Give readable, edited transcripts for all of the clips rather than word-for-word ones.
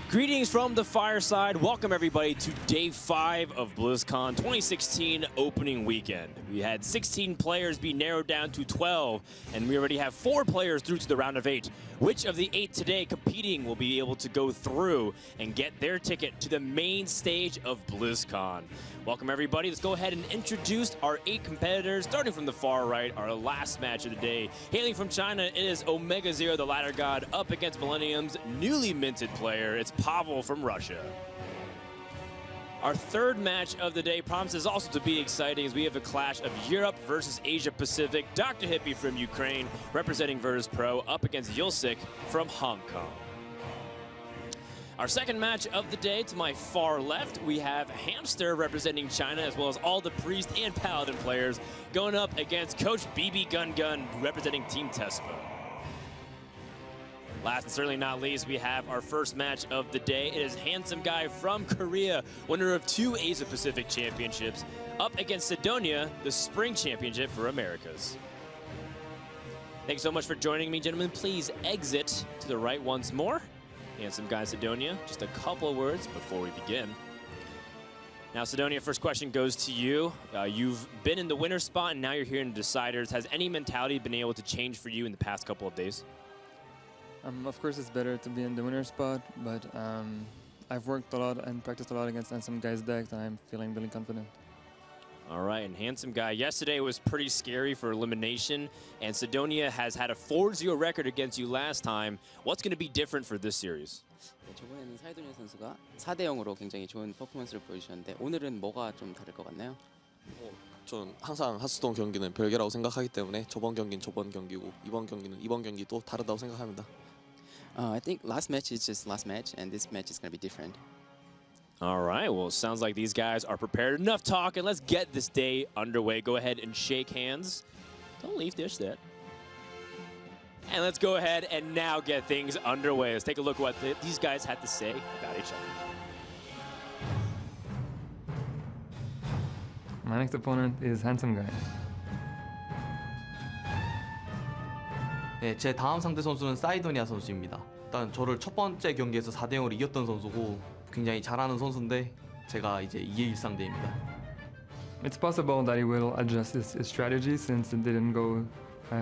Greetings from the fireside. Welcome everybody to day 5 of BlizzCon 2016 opening weekend. We had 16 players be narrowed down to 12, and we already have 4 players through to the round of 8. Which of the 8 today competing will be able to go through and get their ticket to the main stage of BlizzCon? Welcome everybody. Let's go ahead and introduce our 8 competitors, starting from the far right, our last match of the day. Hailing from China, it is Omega Zero, the Ladder God, up against Millennium's newly minted player. It's Pavel from Russia. Our third match of the day promises also to be exciting as we have a clash of Europe versus Asia Pacific. Dr. Hippie from Ukraine, representing Virtus.pro, up against Yulsik from Hong Kong. Our second match of the day, to my far left, we have Hamster representing China, as well as all the Priest and Paladin players, going up against Coach BB Gun Gun, representing Team Tespa. Last and certainly not least, we have our first match of the day. It is Handsomeguy from Korea, winner of 2 Asia Pacific Championships, up against Cydonia, the Spring Championship for Americas. Thanks so much for joining me, gentlemen. Please exit to the right once more. Handsomeguy, Cydonia, just a couple of words before we begin. Now, Cydonia, first question goes to you. You've been in the winner spot, and now you're here in the deciders. Has any mentality been able to change for you in the past couple of days? Of course, it's better to be in the winner spot, but I've worked a lot and practiced a lot against Handsomeguys deck, and I'm feeling really confident. All right, and Handsomeguy, yesterday was pretty scary for elimination, and Cydonia has had a 4-0 record against you last time. What's going to be different for this series? 네, 저번에는 사이도니아 선수가 4대 0으로 굉장히 좋은 퍼포먼스를 보여주셨는데 오늘은 뭐가 좀 다를 것 같나요? 저는 항상 하스스톤 경기는 별개라고 생각하기 때문에 저번 경기는 저번 경기고 이번 경기는 이번 경기도 다르다고 생각합니다. I think last match is just last match, and this match is going to be different. All right, well, it sounds like these guys are prepared. Enough talk, and let's get this day underway. Go ahead and shake hands. Don't leave dish that. And let's go ahead and now get things underway. Let's take a look at what these guys had to say about each other. My next opponent is Handsomeguy. 네, 제 다음 상대 선수는 사이도니아 선수입니다. 일단 저를 첫 번째 경기에서 4대 0으로 이겼던 선수고 굉장히 잘하는 선수인데 제가 이제 2의 1 상대입니다. It's possible that he will adjust his strategy since it didn't go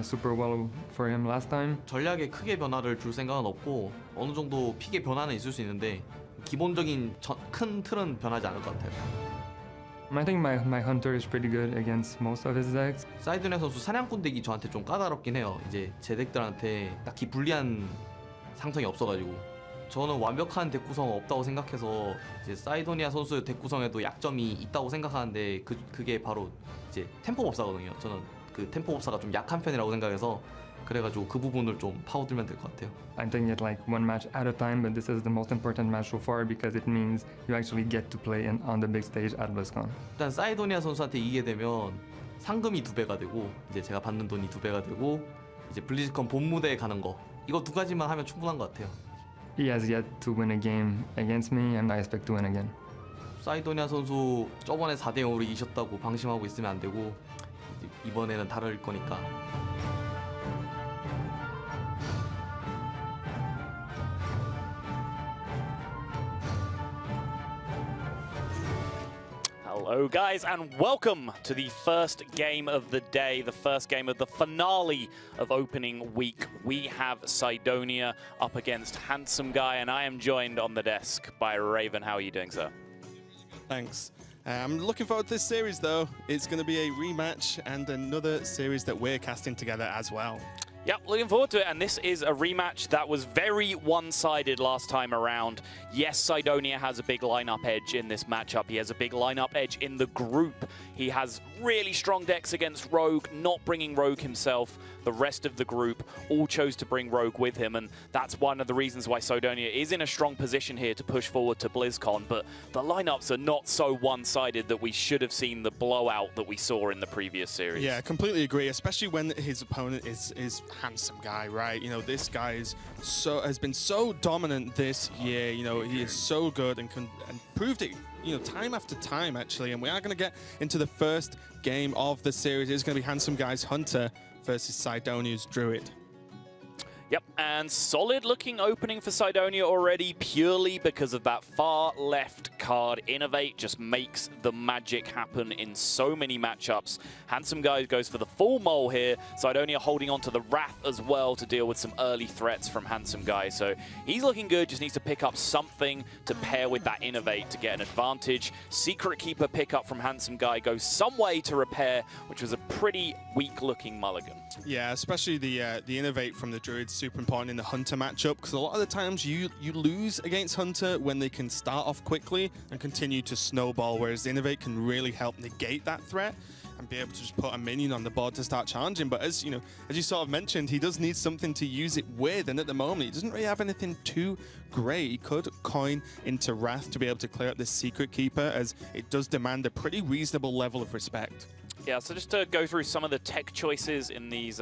super well for him last time. 전략에 크게 변화를 줄 생각은 없고 어느 정도 픽의 변화는 있을 수 있는데 기본적인 큰 틀은 변하지 않을 것 같아요. I think my hunter is pretty good against most of his decks. 사이도니아 선수 사냥꾼 덱이 저한테 좀 까다롭긴 해요. 이제 제 덱들한테 딱히 불리한 상성이 없어가지고 저는 완벽한 덱 구성 없다고 생각해서 이제 사이도니아 선수의 덱 구성에도 약점이 있다고 생각하는데 그게 바로 이제 템포 법사거든요. 저는 그 템포 법사가 좀 약한 편이라고 생각해서 그래가지고 그 부분을 좀 파고들면 될 것 같아요. I'm taking it like one match at a time, but this is the most important match so far because it means you actually get to play on the big stage at BlizzCon. 일단 사이도니아 선수한테 이기게 되면 상금이 2배가 되고 이제 제가 받는 돈이 2배가 되고 이제 블리즈컨 본 무대에 가는 거 이거 2가지만 하면 충분한 것 같아요. He has yet to win a game against me, and I expect to win again. 사이도니아 선수 저번에 4대 0으로 이기셨다고 방심하고 있으면 안 되고 이번에는 다를 거니까. Hello guys, and welcome to the first game of the day, the first game of the finale of opening week. We have Cydonia up against Handsomeguy, and I am joined on the desk by Raven. How are you doing, sir? Thanks. I'm looking forward to this series, though. It's going to be a rematch and another series that we're casting together as well. Yep, looking forward to it, and this is a rematch that was very one-sided last time around. Yes, Cydonia has a big lineup edge in this matchup. He has a big lineup edge in the group. He has really strong decks against Rogue, not bringing Rogue himself. The rest of the group all chose to bring Rogue with him, and that's one of the reasons why Cydonia is in a strong position here to push forward to BlizzCon, but the lineups are not so one-sided that we should have seen the blowout that we saw in the previous series. Yeah, completely agree, especially when his opponent is Handsomeguy, right? You know, this guy has been so dominant this year. You know, he is so good and proved it, you know, time after time, actually. And we are going to get into the first game of the series. It's going to be Handsomeguy's Hunter versus Cydonia's Druid. Yep, and solid looking opening for Cydonia already, purely because of that far left card. Innovate just makes the magic happen in so many matchups. Handsomeguy goes for the full mole here. Cydonia holding on to the Wrath as well to deal with some early threats from Handsomeguy. So he's looking good, just needs to pick up something to pair with that Innovate to get an advantage. Secret Keeper pickup from Handsomeguy goes some way to repair, which was a pretty weak looking mulligan. Yeah, especially the Innovate from the Druid's super important in the Hunter matchup, because a lot of the times you lose against Hunter when they can start off quickly and continue to snowball, whereas the Innovate can really help negate that threat and be able to just put a minion on the board to start challenging. But as you sort of mentioned, he does need something to use it with, and at the moment he doesn't really have anything too great. He could coin into Wrath to be able to clear up this Secret Keeper, as it does demand a pretty reasonable level of respect. Yeah, so just to go through some of the tech choices in these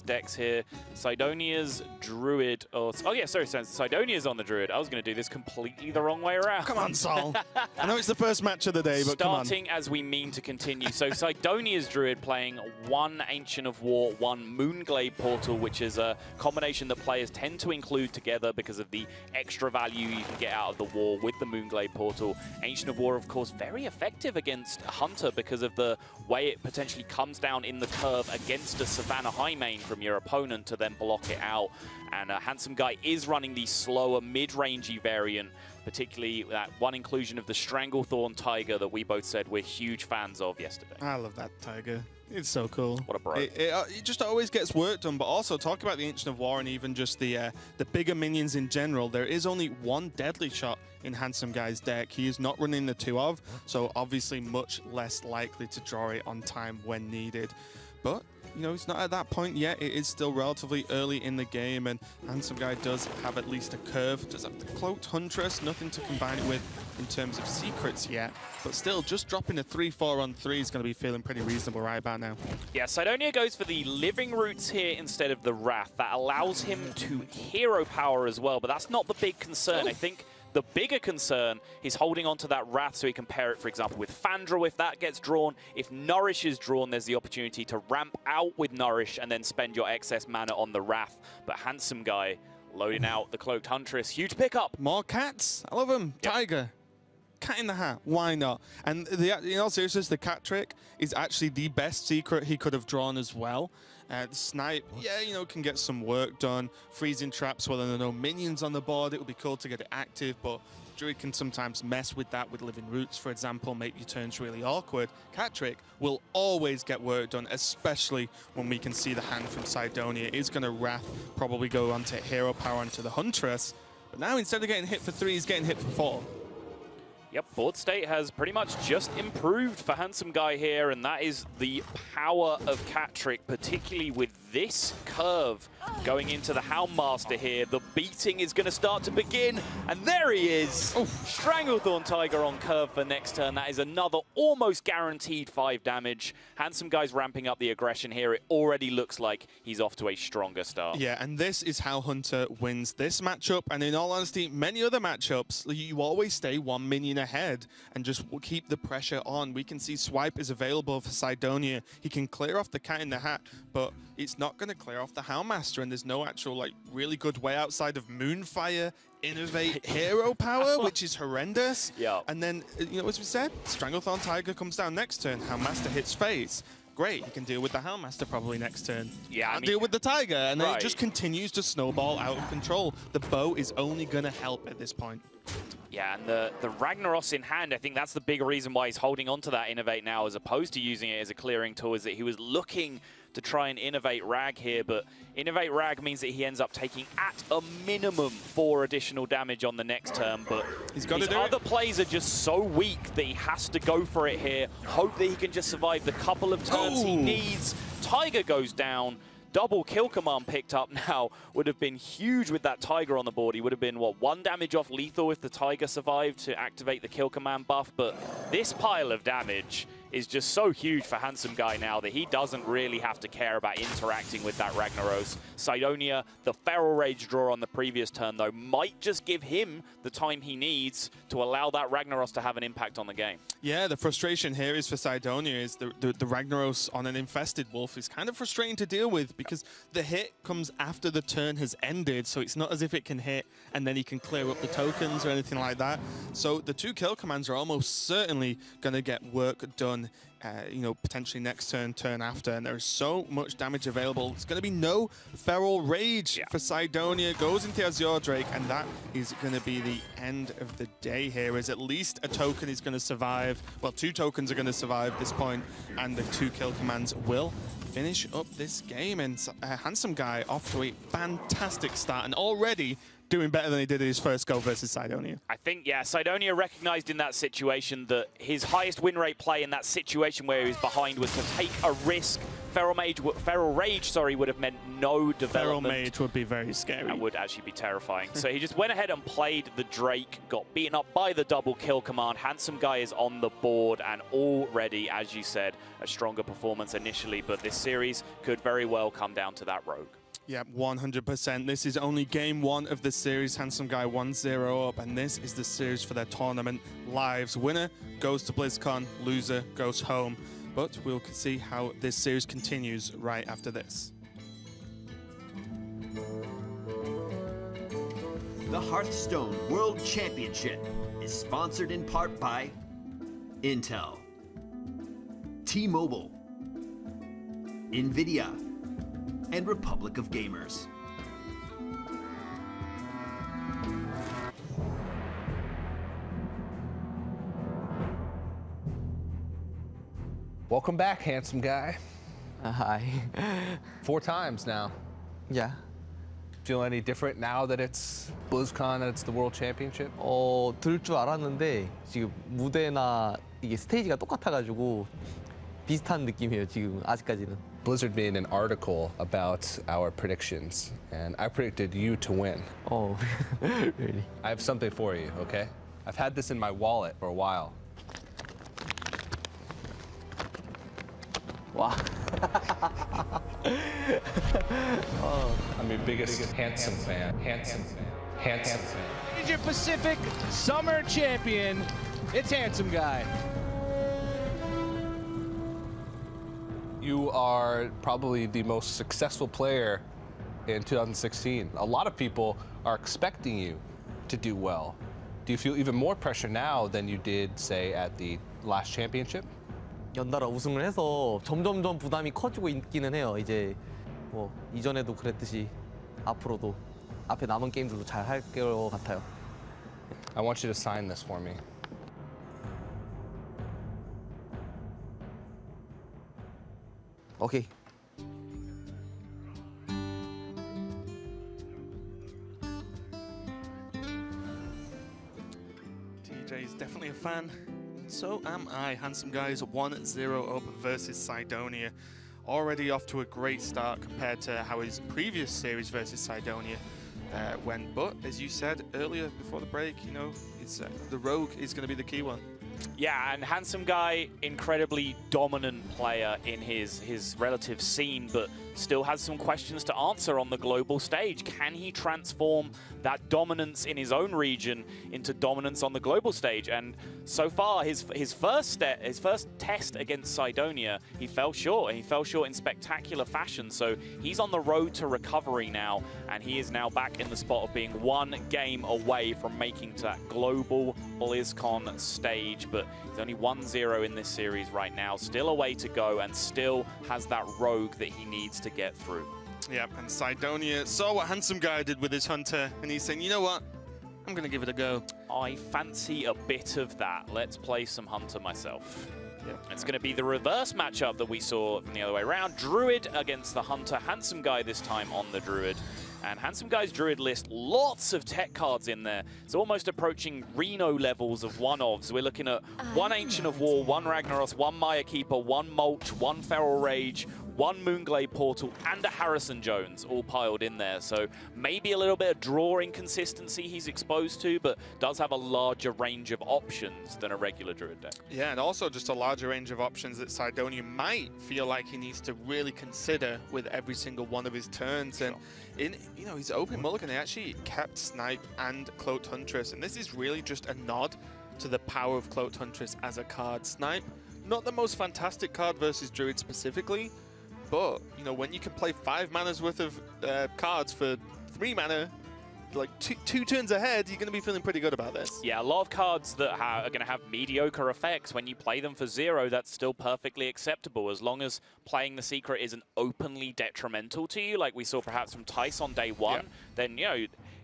decks here. Cydonia's Druid, Cydonia's on the Druid. I was going to do this completely the wrong way around. Come on, Sol. I know it's the first match of the day, but come on. Starting as we mean to continue. So Cydonia's Druid playing 1 Ancient of War, 1 Moonglade Portal, which is a combination that players tend to include together because of the extra value you can get out of the war with the Moonglade Portal. Ancient of War, of course, very effective against Hunter because of the way it potentially comes down in the curve against a Savannah High main from your opponent to then block it out. And Handsomeguy is running the slower mid-rangey variant, particularly that one inclusion of the Stranglethorn Tiger that we both said we're huge fans of yesterday. I love that Tiger. It's so cool. What a bro. It just always gets work done, but also talk about the Ancient of War and even just the bigger minions in general. There is only 1 deadly shot in Handsomeguy's deck. He is not running the 2 of, so obviously much less likely to draw it on time when needed. But he's not at that point yet. It is still relatively early in the game, and Handsomeguy does have at least a curve. Does have the Cloaked Huntress, nothing to combine it with in terms of secrets yet. But still, just dropping a 3-4 on 3 is going to be feeling pretty reasonable right about now. Yeah, Cydonia goes for the Living Roots here instead of the Wrath. That allows him to hero power as well, but that's not the big concern. I think the bigger concern is holding on to that Wrath so he can pair it, for example, with Fandral if that gets drawn. If Nourish is drawn, there's the opportunity to ramp out with Nourish and then spend your excess mana on the Wrath. But Handsomeguy loading out the Cloaked Huntress. Huge pickup. More cats. I love them. Yep. Tiger. Cat in the Hat. Why not? And in all seriousness, the cat trick is actually the best secret he could have drawn as well. The Snipe, can get some work done. Freezing traps, well, there are no minions on the board. It would be cool to get it active, but Druid can sometimes mess with that with Living Roots, for example, make your turns really awkward. Cat Trick will always get work done, especially when we can see the hand from Cydonia is going to Wrath, probably go on to Hero Power onto the Huntress. But now, instead of getting hit for 3, he's getting hit for 4. Yep, board state has pretty much just improved for Handsomeguy here, and that is the power of Cat Trick, particularly with this curve going into the Houndmaster here. The beating is going to start to begin, and there he is. Oof. Stranglethorn Tiger on curve for next turn. That is another almost guaranteed 5 damage. Handsomeguy's ramping up the aggression here. It already looks like he's off to a stronger start. Yeah, and this is how Hunter wins this matchup, and in all honesty, many other matchups, you always stay 1 minion ahead and just keep the pressure on. We can see Swipe is available for Cydonia. He can clear off the Cat in the Hat, but it's not going to clear off the Houndmaster, and there's no actual really good way outside of Moonfire, Innovate, Hero Power, which is horrendous. Yeah. And then, as we said, Stranglethorn Tiger comes down next turn. Houndmaster hits face. Great, he can deal with the Houndmaster probably next turn. Yeah, deal with the Tiger, and then it just continues to snowball out of control. The bow is only going to help at this point. Yeah, and the Ragnaros in hand, I think that's the big reason why he's holding on to that Innovate now as opposed to using it as a clearing tool, is that he was looking to try and Innovate Rag here, but Innovate Rag means that he ends up taking at a minimum 4 additional damage on the next turn, but his other plays are just so weak that he has to go for it here, hope that he can just survive the couple of turns he needs. Tiger goes down. Double kill command picked up now would have been huge with that Tiger on the board. He would have been, 1 damage off lethal if the Tiger survived to activate the kill command buff. But this pile of damage is just so huge for Handsomeguy now that he doesn't really have to care about interacting with that Ragnaros. Cydonia, the Feral Rage draw on the previous turn, though, might just give him the time he needs to allow that Ragnaros to have an impact on the game. Yeah, the frustration here is for Cydonia is the Ragnaros on an infested wolf is kind of frustrating to deal with because the hit comes after the turn has ended, so it's not as if it can hit and then he can clear up the tokens or anything like that. So the 2 kill commands are almost certainly going to get work done, you know, potentially next turn, turn after, and there's so much damage available. It's going to be no Feral Rage for Cydonia. Goes into Azure Drake, and that is going to be the end of the day here, as at least a token is going to survive. Well, 2 tokens are going to survive this point, and the 2 kill commands will finish up this game. And Handsomeguy off to a fantastic start, and already doing better than he did in his first go versus Cydonia. I think, yeah, Cydonia recognized in that situation that his highest win rate play in that situation where he was behind was to take a risk. Feral Rage, would have meant no development. Feral Mage would be very scary. That would actually be terrifying. So he just went ahead and played the Drake, got beaten up by the double kill command. Handsomeguy is on the board, and already, as you said, a stronger performance initially, but this series could very well come down to that Rogue. Yeah, 100%. This is only game 1 of the series. Handsomeguy 1-0 up, and this is the series for their tournament lives. Winner goes to BlizzCon, loser goes home. But we'll see how this series continues right after this. The Hearthstone World Championship is sponsored in part by Intel, T-Mobile, NVIDIA, and Republic of Gamers. Welcome back, Handsomeguy. Hi. 4 times now. Yeah. Feel any different now that it's BlizzCon, that it's the World Championship? 들 줄 알았는데 지금 무대나 이게 스테이지가 똑같아가지고 비슷한 느낌이에요, 지금 아직까지는. Blizzard made an article about our predictions, and I predicted you to win. Oh, really? I have something for you, okay? I've had this in my wallet for a while. Wow. I'm your biggest handsome fan. Handsome fan. Asia Pacific Summer Champion, it's Handsomeguy. You are probably the most successful player in 2016. A lot of people are expecting you to do well. Do you feel even more pressure now than you did, say, at the last championship? 연달아 우승을 해서 점점점 부담이 커지고 있기는 해요. 이제 뭐 이전에도 그랬듯이 앞으로도 앞에 남은 게임들도 잘 할 것 같아요. I want you to sign this for me. 오케이. DJ is definitely a fan. So am I. Handsomeguy 1-0 up versus Cydonia. Already off to a great start compared to how his previous series versus Cydonia went. But as you said earlier before the break, you know, it's the Rogue is going to be the key one. Yeah, and Handsomeguy, incredibly dominant player in his relative scene, but still has some questions to answer on the global stage. Can he transform that dominance in his own region into dominance on the global stage? And so far, his first test against Cydonia, he fell short, and he fell short in spectacular fashion. So he's on the road to recovery now, and he is now back in the spot of being 1 game away from making to that global BlizzCon stage. But he's only 1-0 in this series right now, still a way to go, and still has that rogue that he needs to get through. Yep, and Cydonia saw what Handsomeguy did with his Hunter, and he's saying, you know what? I'm going to give it a go. I fancy a bit of that. Let's play some Hunter myself. Yep. It's going to be the reverse matchup that we saw from the other way around. Druid against the Hunter. Handsomeguy this time on the Druid. And Handsomeguy's Druid list, lots of tech cards in there. It's almost approaching Reno levels of one-ofs. We're looking at 1 Ancient of War, 1 Ragnaros, 1 Maya Keeper, 1 Mulch, 1 Feral Rage, one Moonglade Portal, and a Harrison Jones all piled in there. So maybe a little bit of draw inconsistency he's exposed to, but does have a larger range of options than a regular Druid deck. Yeah, and also just a larger range of options that Cydonia might feel like he needs to really consider with every single one of his turns. And in his open mulligan, he actually kept Snipe and Cloaked Huntress, and this is really just a nod to the power of Cloaked Huntress as a card. Snipe, not the most fantastic card versus Druid specifically, but when you can play 5 mana's worth of cards for 3 mana, like two turns ahead, you're going to be feeling pretty good about this. Yeah, a lot of cards that are going to have mediocre effects. When you play them for 0, that's still perfectly acceptable, as long as playing the Secret isn't openly detrimental to you, like we saw perhaps from Tice on day 1, then,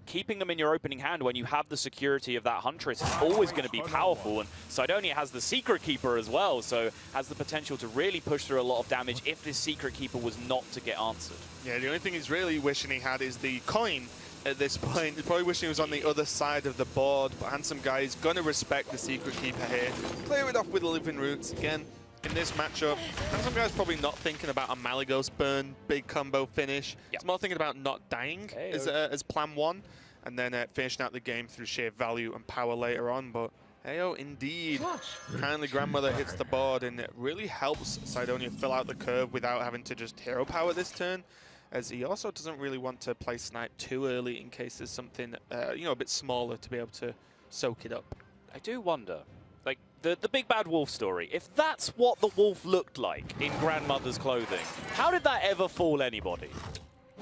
keeping them in your opening hand when you have the security of that Huntress is always going to be powerful. And Cydonia has the Secret Keeper as well, so has the potential to really push through a lot of damage if this Secret Keeper was not to get answered. Yeah, the only thing he's really wishing he had is the coin at this point. He's probably wishing he was on the other side of the board, but Handsomeguy is going to respect the Secret Keeper here. Clear it off with the Living Roots. Again, in this matchup, Handsomeguy is probably not thinking about a Malygos burn, big combo finish. He's more thinking about not dying as plan 1, and then finishing out the game through sheer value and power later on. But Heyo, indeed, kindly Grandmother hits the board, and it really helps Cydonia fill out the curve without having to just hero power this turn, as he also doesn't really want to play Snipe too early in case there's something a bit smaller to be able to soak it up. I do wonder, like, the Big Bad Wolf story, if that's what the wolf looked like in Grandmother's clothing, how did that ever fool anybody?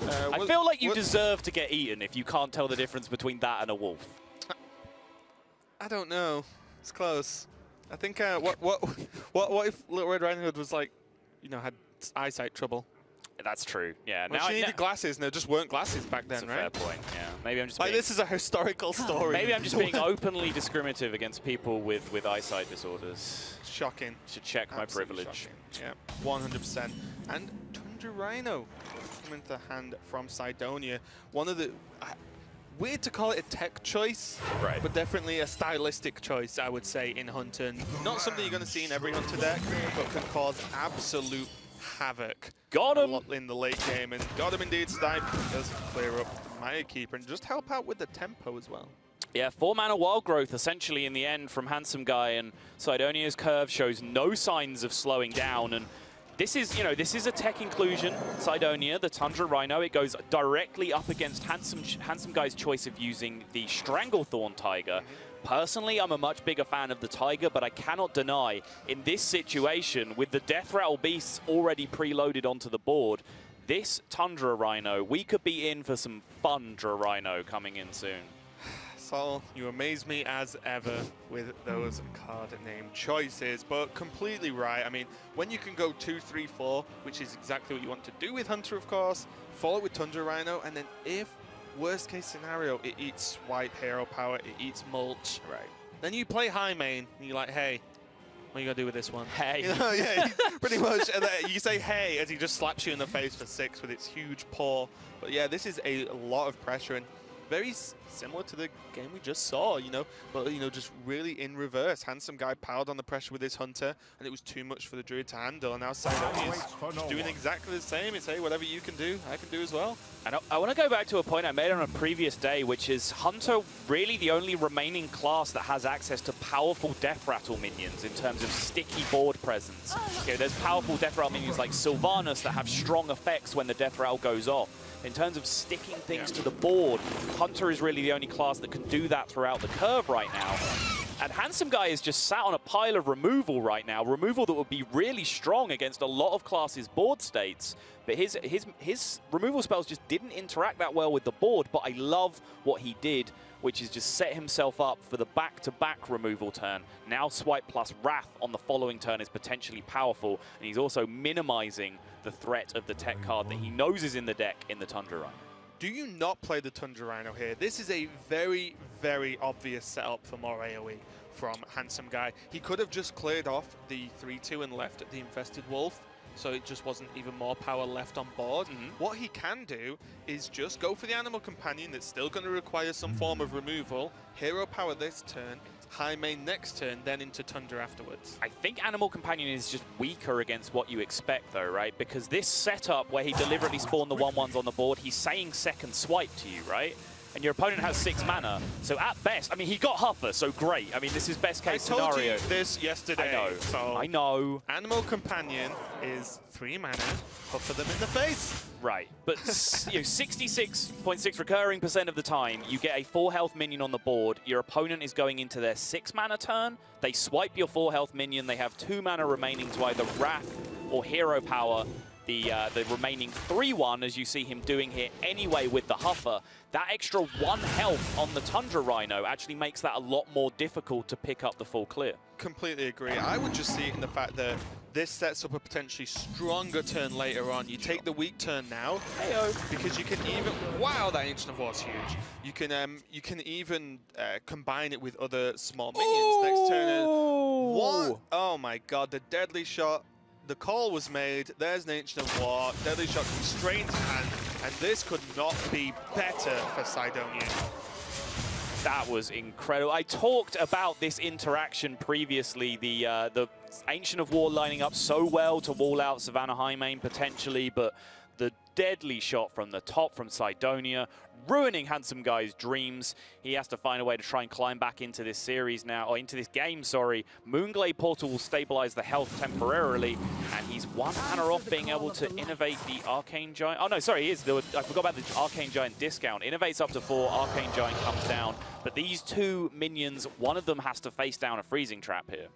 I feel like you deserve to get eaten if you can't tell the difference between that and a wolf. I don't know. It's close. I think what if Little Red Riding Hood was like, had eyesight trouble? That's true. Yeah. Well, she needed glasses, and there just weren't glasses back then, right? Fair point. Yeah. Maybe I'm just like, this is a historical story. Maybe I'm just being openly discriminative against people with eyesight disorders. Shocking. Should check my privilege. Shocking. Yeah, 100%. And Tundra Rhino coming to the hand from Cydonia. One of the weird to call it a tech choice, right? But definitely a stylistic choice, I would say, in Hunter. Not something you're going to see in every Hunter deck, but can cause absolute havoc. Got him in the late game, and got him indeed. Snipe does clear up the Maya Keeper and just help out with the tempo as well. Yeah, 4 mana Wild Growth essentially in the end from Handsomeguy, and Cydonia's curve shows no signs of slowing down. And this is, this is a tech inclusion. Cydonia, the Tundra Rhino, it goes directly up against Handsomeguy's choice of using the Stranglethorn Tiger. Personally, I'm a much bigger fan of the Tiger, but I cannot deny, in this situation, with the Death Rattle Beasts already preloaded onto the board, this Tundra Rhino, we could be in for some fun Rhino coming in soon. Sol, you amaze me as ever with those card name choices, but completely right. I mean, when you can go 2, 3, 4, which is exactly what you want to do with Hunter, of course, follow it with Tundra Rhino, and then if worst case scenario, it eats Swipe hero power, it eats mulch. Right. Then you play high main, and you're like, hey, what are you gonna do with this one? Hey. Yeah, pretty much. And you say hey as he just slaps you in the face for 6 with its huge paw. But yeah, this is a lot of pressure, and very similar to the game we just saw, but, just really in reverse. Handsomeguy piled on the pressure with his Hunter, and it was too much for the Druid to handle, and now Cydonia is doing exactly the same. It's, hey, whatever you can do, I can do as well. And I want to go back to a point I made on a previous day, which is Hunter really the only remaining class that has access to powerful Death Rattle minions in terms of sticky board presence. There's powerful Death Rattle minions like Sylvanas that have strong effects when the Death Rattle goes off. In terms of sticking things to the board, Hunter is really the only class that can do that throughout the curve right now. And Handsomeguy is just sat on a pile of removal right now, removal that would be really strong against a lot of classes' board states. But his removal spells just didn't interact that well with the board, but I love what he did, which is just set himself up for the back-to-back removal turn. Now Swipe plus Wrath on the following turn is potentially powerful, and he's also minimizing the threat of the tech card that he knows is in the deck in the Tundra Rhino. Do you not play the Tundra Rhino here? This is a very, very obvious setup for more AoE from Handsomeguy. He could have just cleared off the 3-2 and left the Infested Wolf. so it just wasn't even more power left on board. What he can do is just go for the Animal Companion that's still going to require some form of removal, hero power this turn, high main next turn, then into Tundra afterwards. I think Animal Companion is just weaker against what you expect though, right? Because this setup where he deliberately spawned the 1/1s on the board, he's saying second swipe to you, right? And your opponent has 6 mana, so at best, I mean, he got Huffer, so great. I mean, this is best case scenario. I told you this yesterday. I know, so I know. Animal Companion is 3 mana, Huffer them in the face. Right, but 66.6 recurring % of the time, you get a 4 health minion on the board. Your opponent is going into their 6 mana turn. They swipe your 4 health minion. They have 2 mana remaining to either Wrath or Hero Power. The remaining 3/1, as you see him doing here anyway with the Huffer. That extra 1 health on the Tundra Rhino actually makes that a lot more difficult to pick up the full clear. Completely agree. I would just see it in the fact that this sets up a potentially stronger turn later on. You take the weak turn now, because you can even... Wow, that Ancient of War is huge. You can even combine it with other small minions. Next turn, what? Oh my god, the deadly shot. The call was made, there's an Ancient of War, deadly shot comes straight into hand, and this could not be better for Cydonia. That was incredible. I talked about this interaction previously, the Ancient of War lining up so well to wall out Savannah High Main potentially, but the deadly shot from the top from Cydonia, ruining Handsomeguy dreams. He has to find a way to try and climb back into this series now, or into this game, sorry. Moonglade Portal will stabilize the health temporarily, and he's 1 mana off being able to innovate the Arcane Giant. Oh no, sorry, he is. I forgot about the Arcane Giant discount. Innovates up to 4, Arcane Giant comes down, but these 2 minions, one of them has to face down a freezing trap here.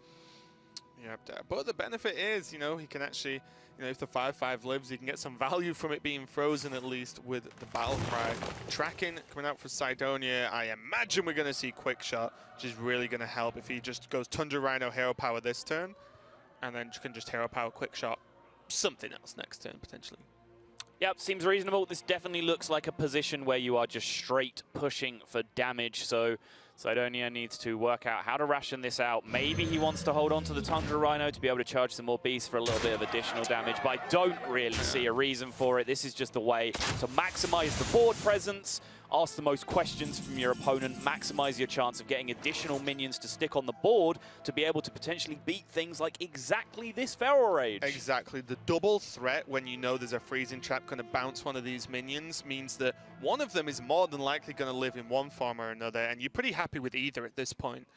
Yeah, but the benefit is, you know, he can actually, you know, if the 5/5 lives, he can get some value from it being frozen at least with the Battle Cry. Tracking coming out for Cydonia, I imagine we're going to see Quick Shot, which is really going to help if he just goes Tundra Rhino Hero Power this turn, and then can just Hero Power Quick Shot something else next turn potentially. Yep, seems reasonable. This definitely looks like a position where you are just straight pushing for damage, so Cydonia needs to work out how to ration this out. Maybe he wants to hold on to the Tundra Rhino to be able to charge some more beasts for a little bit of additional damage, but I don't really see a reason for it. This is just a way to maximize the board presence, ask the most questions from your opponent, maximize your chance of getting additional minions to stick on the board to be able to potentially beat things like exactly this Feral Rage. Exactly. The double threat when you know there's a freezing trap going to bounce one of these minions means that one of them is more than likely going to live in one form or another, and you're pretty happy with either at this point.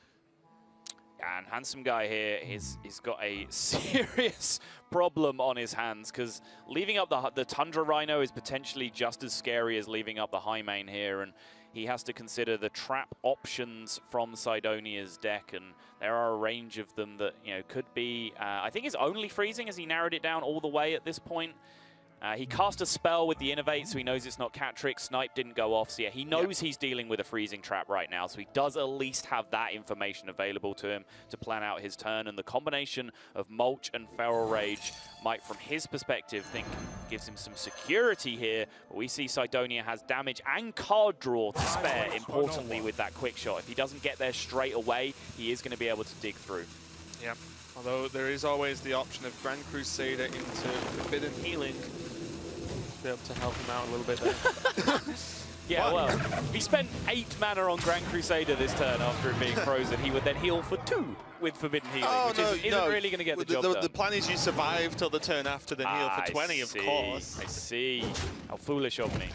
And Handsomeguy here, he's got a serious problem on his hands, because leaving up the Tundra Rhino is potentially just as scary as leaving up the High Main here, and he has to consider the trap options from Cydonia's deck, and there are a range of them that, you know, could be, I think it's only freezing as he narrowed it down all the way at this point. He cast a spell with the Innovate, so he knows it's not Cat Trick. Snipe didn't go off, so yeah, he knows he's dealing with a freezing trap right now, so he does at least have that information available to him to plan out his turn, and the combination of Mulch and Feral Rage might, from his perspective, think gives him some security here, but we see Cydonia has damage and card draw to spare, importantly, with that Quick Shot. If he doesn't get there straight away, he is going to be able to dig through. Yeah, although there is always the option of Grand Crusader into Forbidden Healing, be able to help him out a little bit there. Yeah, well, if he spent 8 mana on Grand Crusader this turn after it being frozen, he would then heal for 2 with Forbidden Healing, which isn't really going to get the job done. The plan is you survive till the turn after, then heal for 20, of course. I see. How foolish of me.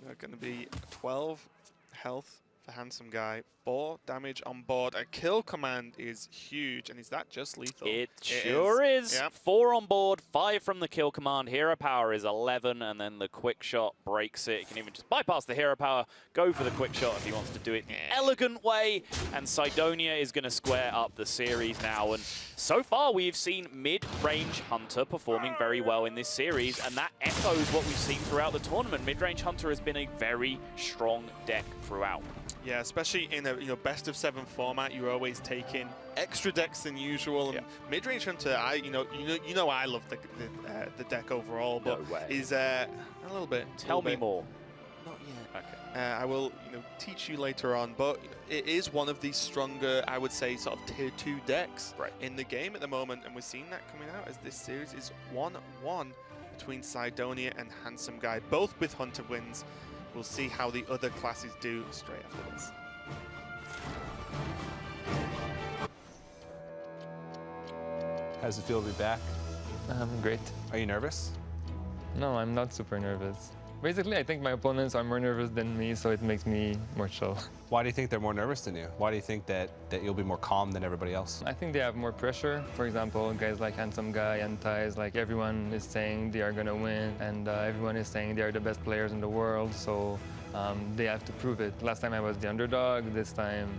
They're going to be 12 health for Handsomeguy, 4 damage on board. A kill command is huge, and is that just lethal? It sure is. Yep. 4 on board, 5 from the kill command. Hero power is 11, and then the quick shot breaks it. He can even just bypass the hero power, go for the quick shot if he wants to do it the elegant way, and Cydonia is going to square up the series now. And so far, we've seen mid-range Hunter performing very well in this series, and that echoes what we've seen throughout the tournament. Mid-range Hunter has been a very strong deck throughout. Yeah, especially in a best of 7 format, you're always taking extra decks than usual. And mid-range Hunter, I love the deck overall, but is a little bit. Tell me more. not yet. Okay. I will, teach you later on, but it is one of the stronger, I would say, sort of tier 2 decks in the game at the moment, and we're seeing that coming out as this series is 1-1 between Cydonia and Handsomeguy, both with Hunter wins. We'll see how the other classes do straight after this. How does it feel to be back? Great. Are you nervous? No, I'm not super nervous. Basically, I think my opponents are more nervous than me, so it makes me more chill. Why do you think they're more nervous than you? Why do you think that you'll be more calm than everybody else? I think they have more pressure. For example, guys like Handsomeguy and Ties, like everyone is saying they are gonna win, and everyone is saying they are the best players in the world, so they have to prove it. Last time I was the underdog, this time,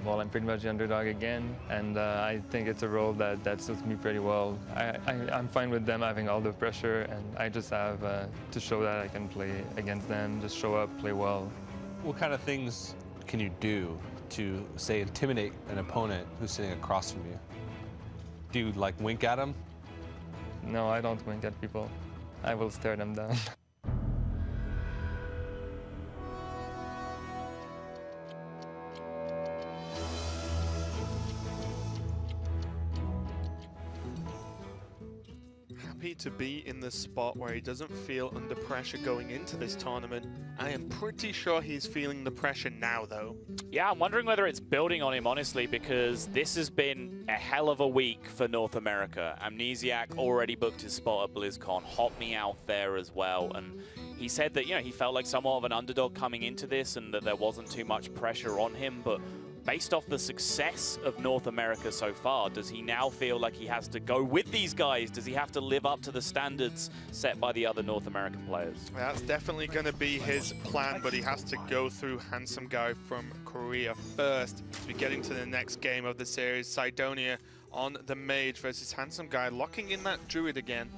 well, I'm pretty much the underdog again, and I think it's a role that suits me pretty well. I'm fine with them having all the pressure, and I just have to show that I can play against them, just show up, play well. What kind of things can you do to, say, intimidate an opponent who's sitting across from you? Do you, like, wink at them? No, I don't wink at people. I will stare them down. Happy to be in the spot where he doesn't feel under pressure going into this tournament. I am pretty sure he's feeling the pressure now, though. Yeah, I'm wondering whether it's building on him, honestly, because this has been a hell of a week for North America. Amnesiac already booked his spot at BlizzCon, Hot Me out there as well, and he said that, he felt like somewhat of an underdog coming into this and that there wasn't too much pressure on him, but based off the success of North America so far, does he now feel like he has to go with these guys? Does he have to live up to the standards set by the other North American players? That's definitely going to be his plan, but he has to go through Handsomeguy from Korea first as we get into the next game of the series. Cydonia on the Mage versus Handsomeguy, locking in that Druid again.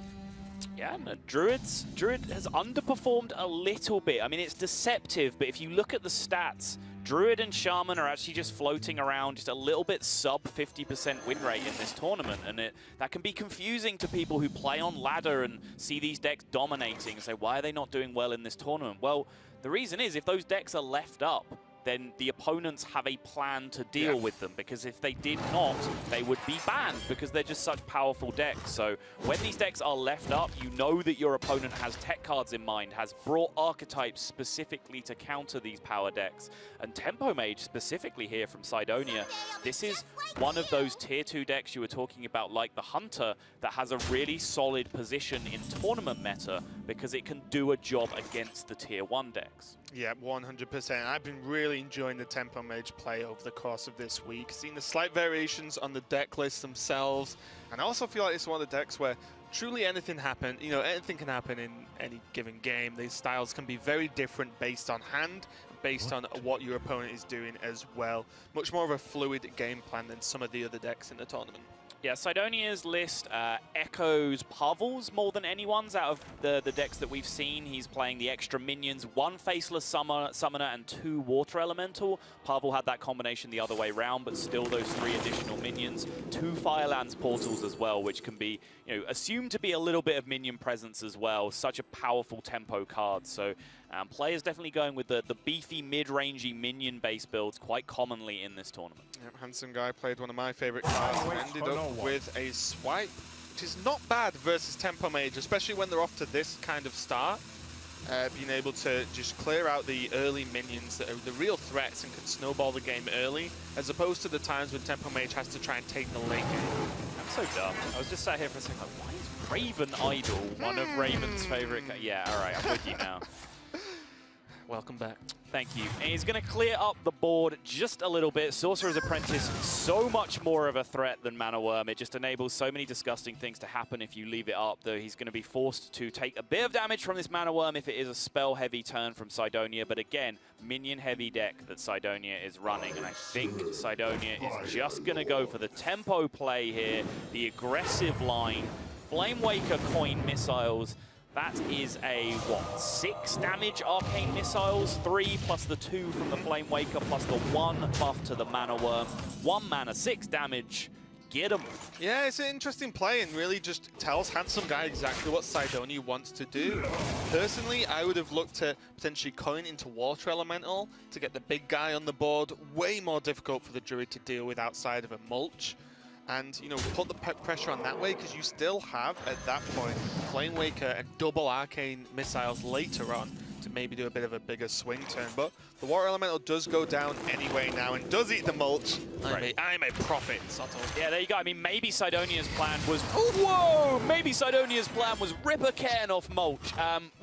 Yeah, and Druid has underperformed a little bit. I mean, it's deceptive, but if you look at the stats, Druid and Shaman are actually just floating around just a little bit sub 50% win rate in this tournament, and that can be confusing to people who play on ladder and see these decks dominating and say, why are they not doing well in this tournament? Well, the reason is if those decks are left up, then the opponents have a plan to deal with them, because if they did not, they would be banned because they're just such powerful decks. So when these decks are left up, you know that your opponent has tech cards in mind, has brought archetypes specifically to counter these power decks. And Tempo Mage specifically here from Cydonia, this is one of those tier 2 decks you were talking about, like the Hunter, that has a really solid position in tournament meta because it can do a job against the tier 1 decks. Yeah, 100%. I've been really enjoying the Tempo Mage play over the course of this week. Seeing the slight variations on the deck lists themselves. And I also feel like it's one of the decks where truly anything happen, anything can happen in any given game. These styles can be very different based on hand, based on what your opponent is doing as well. Much more of a fluid game plan than some of the other decks in the tournament. Yeah, Cydonia's list echoes Pavel's more than anyone's out of the decks that we've seen. He's playing the extra minions, 1 Faceless Summoner and 2 Water Elemental. Pavel had that combination the other way around, but still those 3 additional minions. 2 Firelands Portals as well, which can be assumed to be a little bit of minion presence as well. Such a powerful tempo card. So players definitely going with the beefy, mid-rangey minion-based builds quite commonly in this tournament. Yep, Handsomeguy played one of my favorite cards and ended up with a swipe, which is not bad versus Tempo Mage, especially when they're off to this kind of start. Being able to just clear out the early minions that are the real threats and can snowball the game early, as opposed to the times when Tempo Mage has to try and take the late game. I'm so dumb. I was just sat here for a second like, why is Raven Idol one of Raven's favorite? Yeah, all right, I'm with you now. Welcome back. Thank you. And he's going to clear up the board just a little bit. Sorcerer's Apprentice, so much more of a threat than Mana Worm. It just enables so many disgusting things to happen if you leave it up, though he's going to be forced to take a bit of damage from this Mana Worm if it is a spell-heavy turn from Cydonia. But again, minion-heavy deck that Cydonia is running. And I think Cydonia is just going to go for the tempo play here, the aggressive line, Flame Waker coin missiles. That is a, 6 damage Arcane Missiles, 3 plus the 2 from the Flame Waker, plus the 1 buff to the Mana Worm. 1 mana, 6 damage. get him. Yeah, it's an interesting play and really just tells Handsomeguy exactly what Cydonia wants to do. Personally, I would have looked at potentially coin into Water Elemental to get the big guy on the board. Way more difficult for the Druid to deal with outside of a mulch. And, you know, put the pressure on that way because you still have, at that point, Flame Waker and double Arcane Missiles later on to maybe do a bit of a bigger swing turn. But the Water Elemental does go down anyway now and does eat the mulch. I'm a prophet, Soto. Yeah, there you go. I mean, maybe Cydonia's plan was... Whoa! Maybe Cydonia's plan was rip a Cairn off mulch.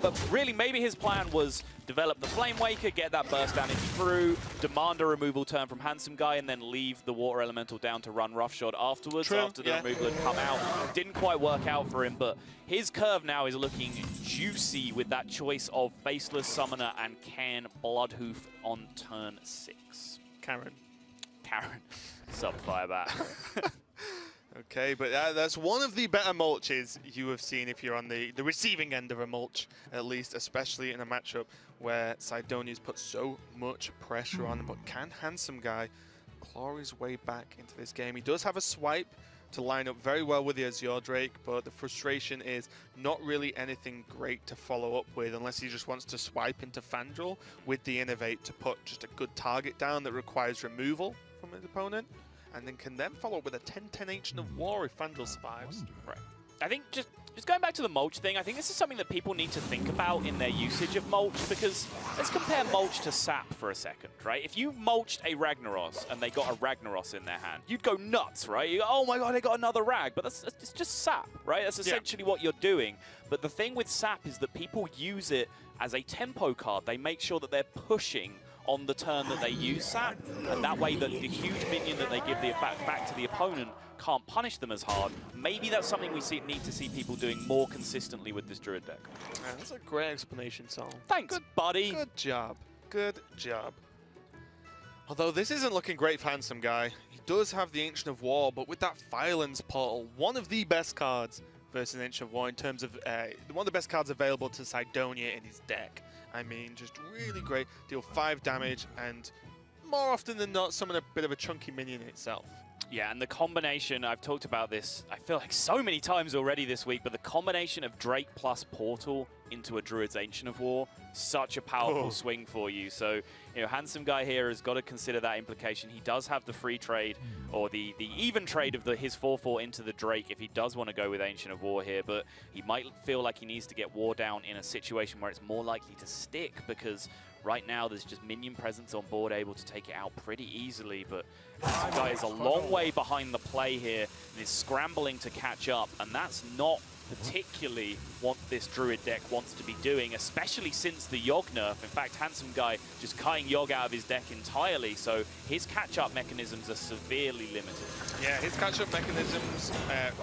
But really, maybe his plan was develop the Flame Waker, get that burst damage through, demand a removal turn from Handsomeguy, and then leave the Water Elemental down to run Roughshod afterwards. True, after the removal had come out. Didn't quite work out for him, but his curve now is looking juicy with that choice of Faceless Summoner and Cairn Bloodhoof on turn 6. Karen. Sub Firebat. Okay, but that's one of the better mulches you have seen if you're on the receiving end of a mulch, at least, especially in a matchup where Cydonia's put so much pressure on him. But can Handsomeguy claw his way back into this game? He does have a swipe to line up very well with the Azure Drake, but the frustration is not really anything great to follow up with unless he just wants to swipe into Fandral with the Innovate to put just a good target down that requires removal from his opponent, and then can then follow up with a 10-10 Ancient of War if Fandral survives. Right. I think just going back to the mulch thing, I think this is something that people need to think about in their usage of mulch, because let's compare mulch to sap for a second, right? If you mulched a Ragnaros and they got a Ragnaros in their hand, you'd go nuts, right? You go, oh my god, they got another rag, but it's just sap, right? That's essentially what you're doing. But the thing with sap is that people use it as a tempo card. They make sure that they're pushing on the turn that they use sap, and that way the huge minion that they give the back to the opponent can't punish them as hard. Maybe that's something we need to see people doing more consistently with this Druid deck. Yeah, that's a great explanation, Sol. Thanks, buddy. Good job. Good job. Although this isn't looking great for Handsomeguy. He does have the Ancient of War, but with that Firelands Portal, one of the best cards versus Ancient of War in terms of one of the best cards available to Cydonia in his deck. I mean, just really great. Deal 5 damage, and more often than not, summon a bit of a chunky minion itself. Yeah, and the combination, I've talked about this, I feel like so many times already this week, but the combination of Drake plus Portal into a Druid's Ancient of War, such a powerful swing for you. So, you know, Handsomeguy here has got to consider that implication. He does have the free trade, or the even trade of his 4/4 into the Drake if he does want to go with Ancient of War here, but he might feel like he needs to get War down in a situation where it's more likely to stick, because right now there's just minion presence on board able to take it out pretty easily, but Handsomeguy is a long way behind the play here and is scrambling to catch up, and that's not particularly what this Druid deck wants to be doing, especially since the Yogg nerf. In fact, Handsomeguy just cutting Yogg out of his deck entirely, so his catch-up mechanisms are severely limited. Yeah, his catch-up mechanisms,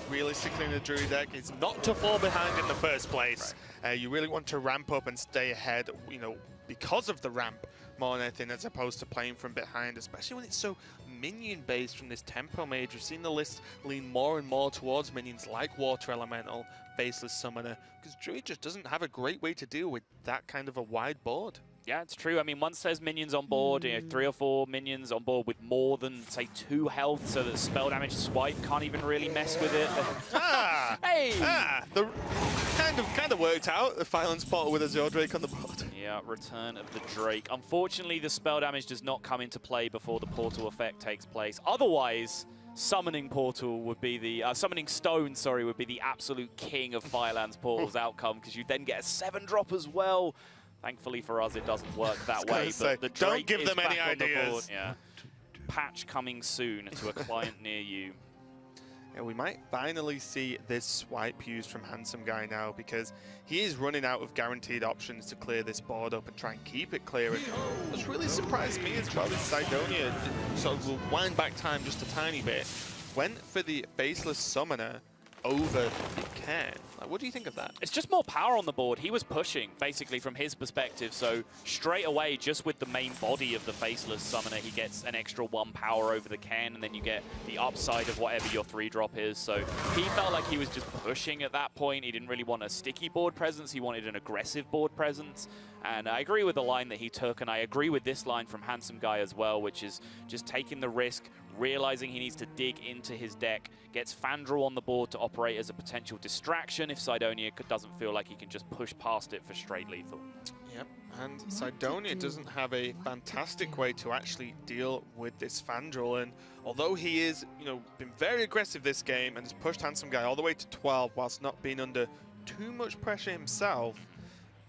realistically in the Druid deck, is not to fall behind in the first place. Right. You really want to ramp up and stay ahead, you know, because of the ramp more than anything, as opposed to playing from behind, especially when it's so minion-based from this Tempo Mage. We've seen the list lean more and more towards minions like Water Elemental, Faceless Summoner, because Druid just doesn't have a great way to deal with that kind of a wide board. Yeah, it's true. I mean, once there's minions on board, you know, 3 or 4 minions on board with more than, say, 2 health, so that spell damage swipe can't even really mess with it. Hey! The kind of worked out. The Firelands Portal with Azure Drake on the board. Yeah, return of the Drake. Unfortunately, the spell damage does not come into play before the portal effect takes place. Otherwise, summoning portal would be the summoning stone, sorry, would be the absolute king of Firelands Portal's outcome, because you then get a 7-drop as well. Thankfully for us, it doesn't work that way. But the Drake don't give them any ideas. Yeah. Patch coming soon to a client near you. Yeah, we might finally see this swipe used from Handsomeguy now, because he is running out of guaranteed options to clear this board up and try and keep it clear. And what's really surprised me as well is Cydonia sort of will wind back time just a tiny bit. Went for the Faceless Summoner over the Cairn. Like, what do you think of that? It's just more power on the board. He was pushing, basically, from his perspective. So straight away, just with the main body of the Faceless Summoner, he gets an extra 1 power over the Cairn, and then you get the upside of whatever your 3-drop is. So he felt like he was just pushing at that point. He didn't really want a sticky board presence. He wanted an aggressive board presence. And I agree with the line that he took, and I agree with this line from Handsomeguy as well, which is just taking the risk, realizing he needs to dig into his deck, gets Fandral on the board to operate as a potential distraction if Cydonia doesn't feel like he can just push past it for straight lethal. Yep, and Cydonia doesn't have a fantastic way to actually deal with this Fandral, and although he is, been very aggressive this game and has pushed Handsomeguy all the way to 12 whilst not being under too much pressure himself,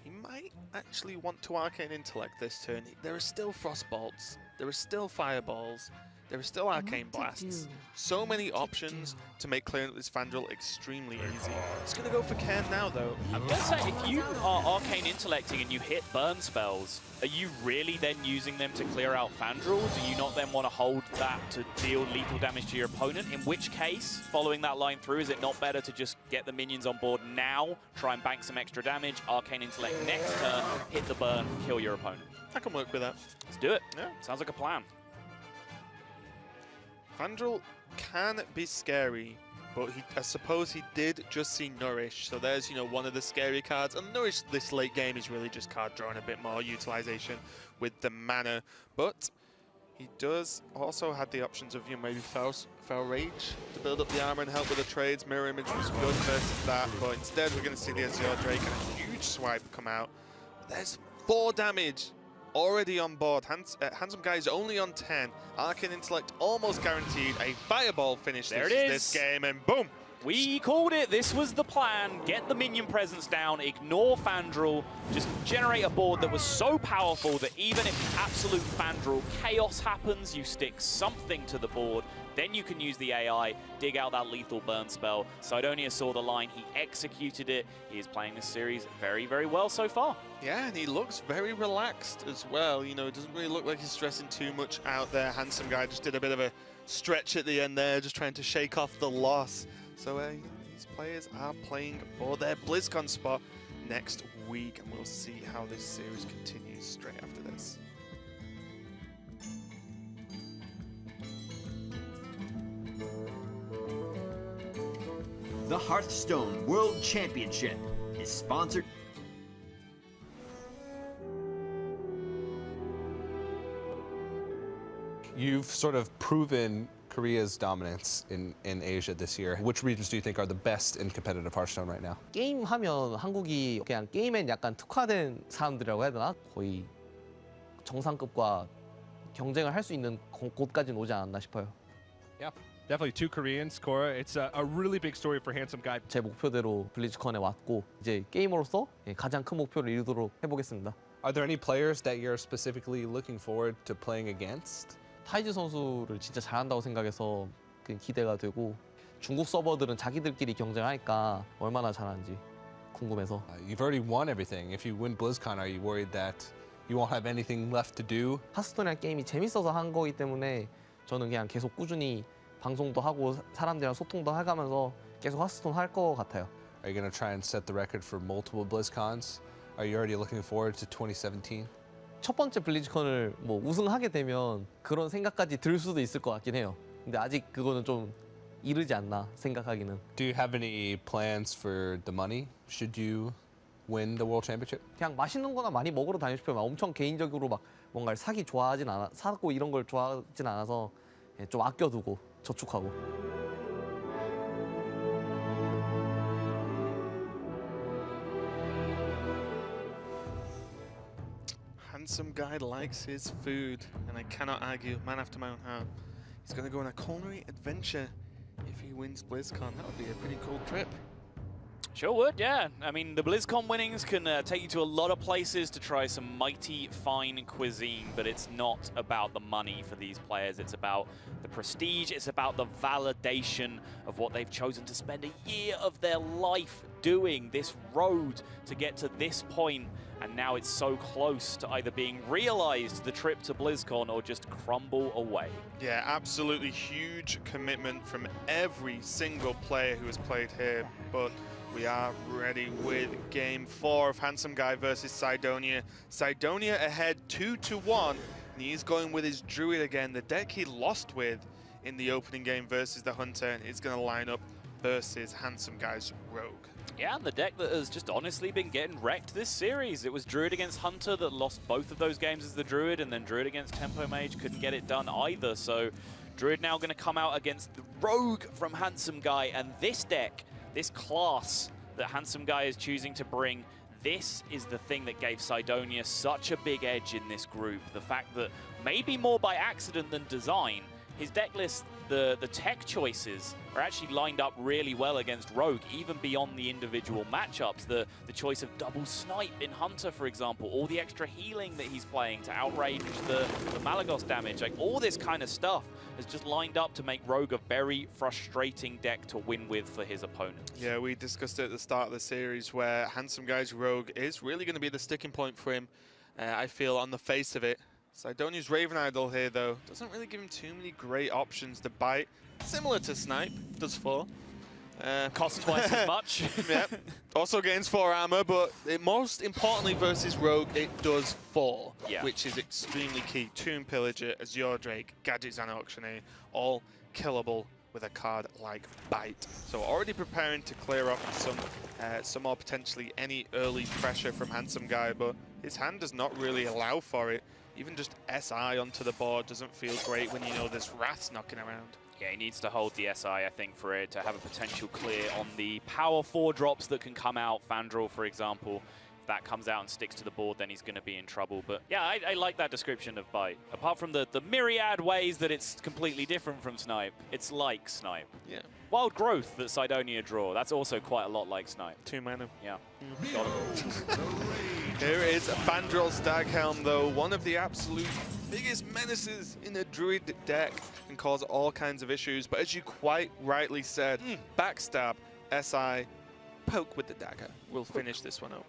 he might actually want to Arcane Intellect this turn. There are still Frostbolts, there are still Fireballs, there are still Arcane Blasts. So many options to make clearing this Fandral extremely easy. He's going to go for Cairn now, though. I'm going to say, if you are Arcane Intellecting and you hit burn spells, are you really then using them to clear out Fandral? Do you not then want to hold that to deal lethal damage to your opponent? In which case, following that line through, is it not better to just get the minions on board now, try and bank some extra damage, Arcane Intellect next turn, hit the burn, kill your opponent? I can work with that. Let's do it. Yeah. Sounds like a plan. Fandral can be scary, but I suppose he did just see Nourish, so there's, one of the scary cards. And Nourish this late game is really just card drawing, a bit more utilization with the mana. But he does also have the options of, maybe Fel Rage to build up the armor and help with the trades. Mirror Image was good versus that, but instead we're going to see the Azure Drake and a huge swipe come out. There's 4 damage already on board. Handsomeguy is only on 10. Arcane Intellect almost guaranteed. A Fireball finish this game, and boom! We called it. This was the plan. Get the minion presence down, ignore Fandral, just generate a board that was so powerful that even if absolute Fandral chaos happens, you stick something to the board, then you can use the AI, dig out that lethal burn spell. Cydonia saw the line, he executed it. He is playing this series very, very well so far. Yeah, and he looks very relaxed as well. It doesn't really look like he's stressing too much out there. Handsomeguy just did a bit of a stretch at the end there, just trying to shake off the loss. So these players are playing for their BlizzCon spot next week, and we'll see how this series continues straight after this. The Hearthstone World Championship is sponsored. You've sort of proven Korea's dominance in Asia this year. Which regions do you think are the best in competitive Hearthstone right now? 게임 하면 한국이 그냥 게임엔 약간 특화된 사람들이라고 해야 되나? 거의 정상급과 경쟁을 할 수 있는 곳까지는 오지 않았나 싶어요. Yeah, definitely 2 Koreans, Cora. It's a really big story for Handsomeguy. 제 목표대로 블리즈컨에 왔고 이제 게이머로서 가장 큰 목표를 이루도록 해보겠습니다. Are there any players that you're specifically looking forward to playing against? 타이즈 선수를 진짜 잘한다고 생각해서 기대가 되고 중국 서버들은 자기들끼리 경쟁하니까 얼마나 잘하는지 궁금해서. You've already won everything. If you win BlizzCon, are you worried that you won't have anything left to do? 하스스톤이란 게임이 재밌어서 한 거기 때문에 저는 그냥 계속 꾸준히 방송도 하고 사람들이랑 소통도 해가면서 계속 하스스톤 할 거 같아요. Are you going to try and set the record for multiple BlizzCons? Are you already looking forward to 2017? 첫 번째 블리즈컨을 우승하게 되면 그런 생각까지 들 수도 있을 것 같긴 해요. 근데 아직 그거는 좀 이르지 않나 생각하기는. Do you have any plans for the money? Should you win the World Championship? 그냥 맛있는 거나 많이 먹으러 다니고 싶어요. 엄청 개인적으로 뭔가를 사고 이런 걸 좋아하진 않아서 좀 아껴두고 저축하고. Handsomeguy likes his food, and I cannot argue. Man after my own heart. He's going to go on a culinary adventure if he wins BlizzCon. That would be a pretty cool trip. Sure would, yeah. I mean, the BlizzCon winnings can take you to a lot of places to try some mighty fine cuisine, but it's not about the money for these players. It's about the prestige. It's about the validation of what they've chosen to spend a year of their life doing, this road to get to this point. And now it's so close to either being realized, the trip to BlizzCon, or just crumble away. Yeah, absolutely huge commitment from every single player who has played here. But We are ready with game 4 of Handsomeguy versus Cydonia. Cydonia ahead 2-1, and he's going with his Druid again, the deck he lost with in the opening game versus the Hunter, and he's going to line up versus Handsomeguy's Rogue. Yeah, and the deck that has just honestly been getting wrecked this series. It was Druid against Hunter that lost both of those games as the Druid, and then Druid against Tempo Mage couldn't get it done either. So Druid now going to come out against the Rogue from Handsomeguy, and this deck, this class that Handsomeguy is choosing to bring, this is the thing that gave Cydonia such a big edge in this group. The fact that maybe more by accident than design, his deck list, the tech choices are actually lined up really well against Rogue, even beyond the individual matchups. The choice of double snipe in Hunter, for example, all the extra healing that he's playing to outrange the Malagos damage, like all this kind of stuff has just lined up to make Rogue a very frustrating deck to win with for his opponents. Yeah, we discussed it at the start of the series where Handsomeguy's Rogue is really going to be the sticking point for him, I feel, on the face of it. Sidonia's Raven Idol here, though, doesn't really give him too many great options to bite. Similar to Snipe, does 4. Costs twice as much. Yep. Also gains 4 armor, but most importantly versus Rogue, it does 4, which is extremely key. Tomb Pillager, Azure Drake, Gadgets and Auctioneer, all killable with a card like Bite. So already preparing to clear off some more potentially any early pressure from Handsomeguy, but his hand does not really allow for it. Even just SI onto the board doesn't feel great when you know there's Wraths knocking around. Yeah, he needs to hold the SI, I think, for it to have a potential clear on the power 4 drops that can come out. Fandral, for example, if that comes out and sticks to the board, then he's going to be in trouble. But yeah, I like that description of Bite. Apart from the myriad ways that it's completely different from Snipe, it's like Snipe. Yeah. Wild Growth that Cydonia draw, that's also quite a lot like Snipe. 2 mana. Yeah. Got it. Here is Fandral Staghelm, though, one of the absolute biggest menaces in the Druid deck, and cause all kinds of issues. But as you quite rightly said, backstab, SI, poke with the dagger will finish this one up.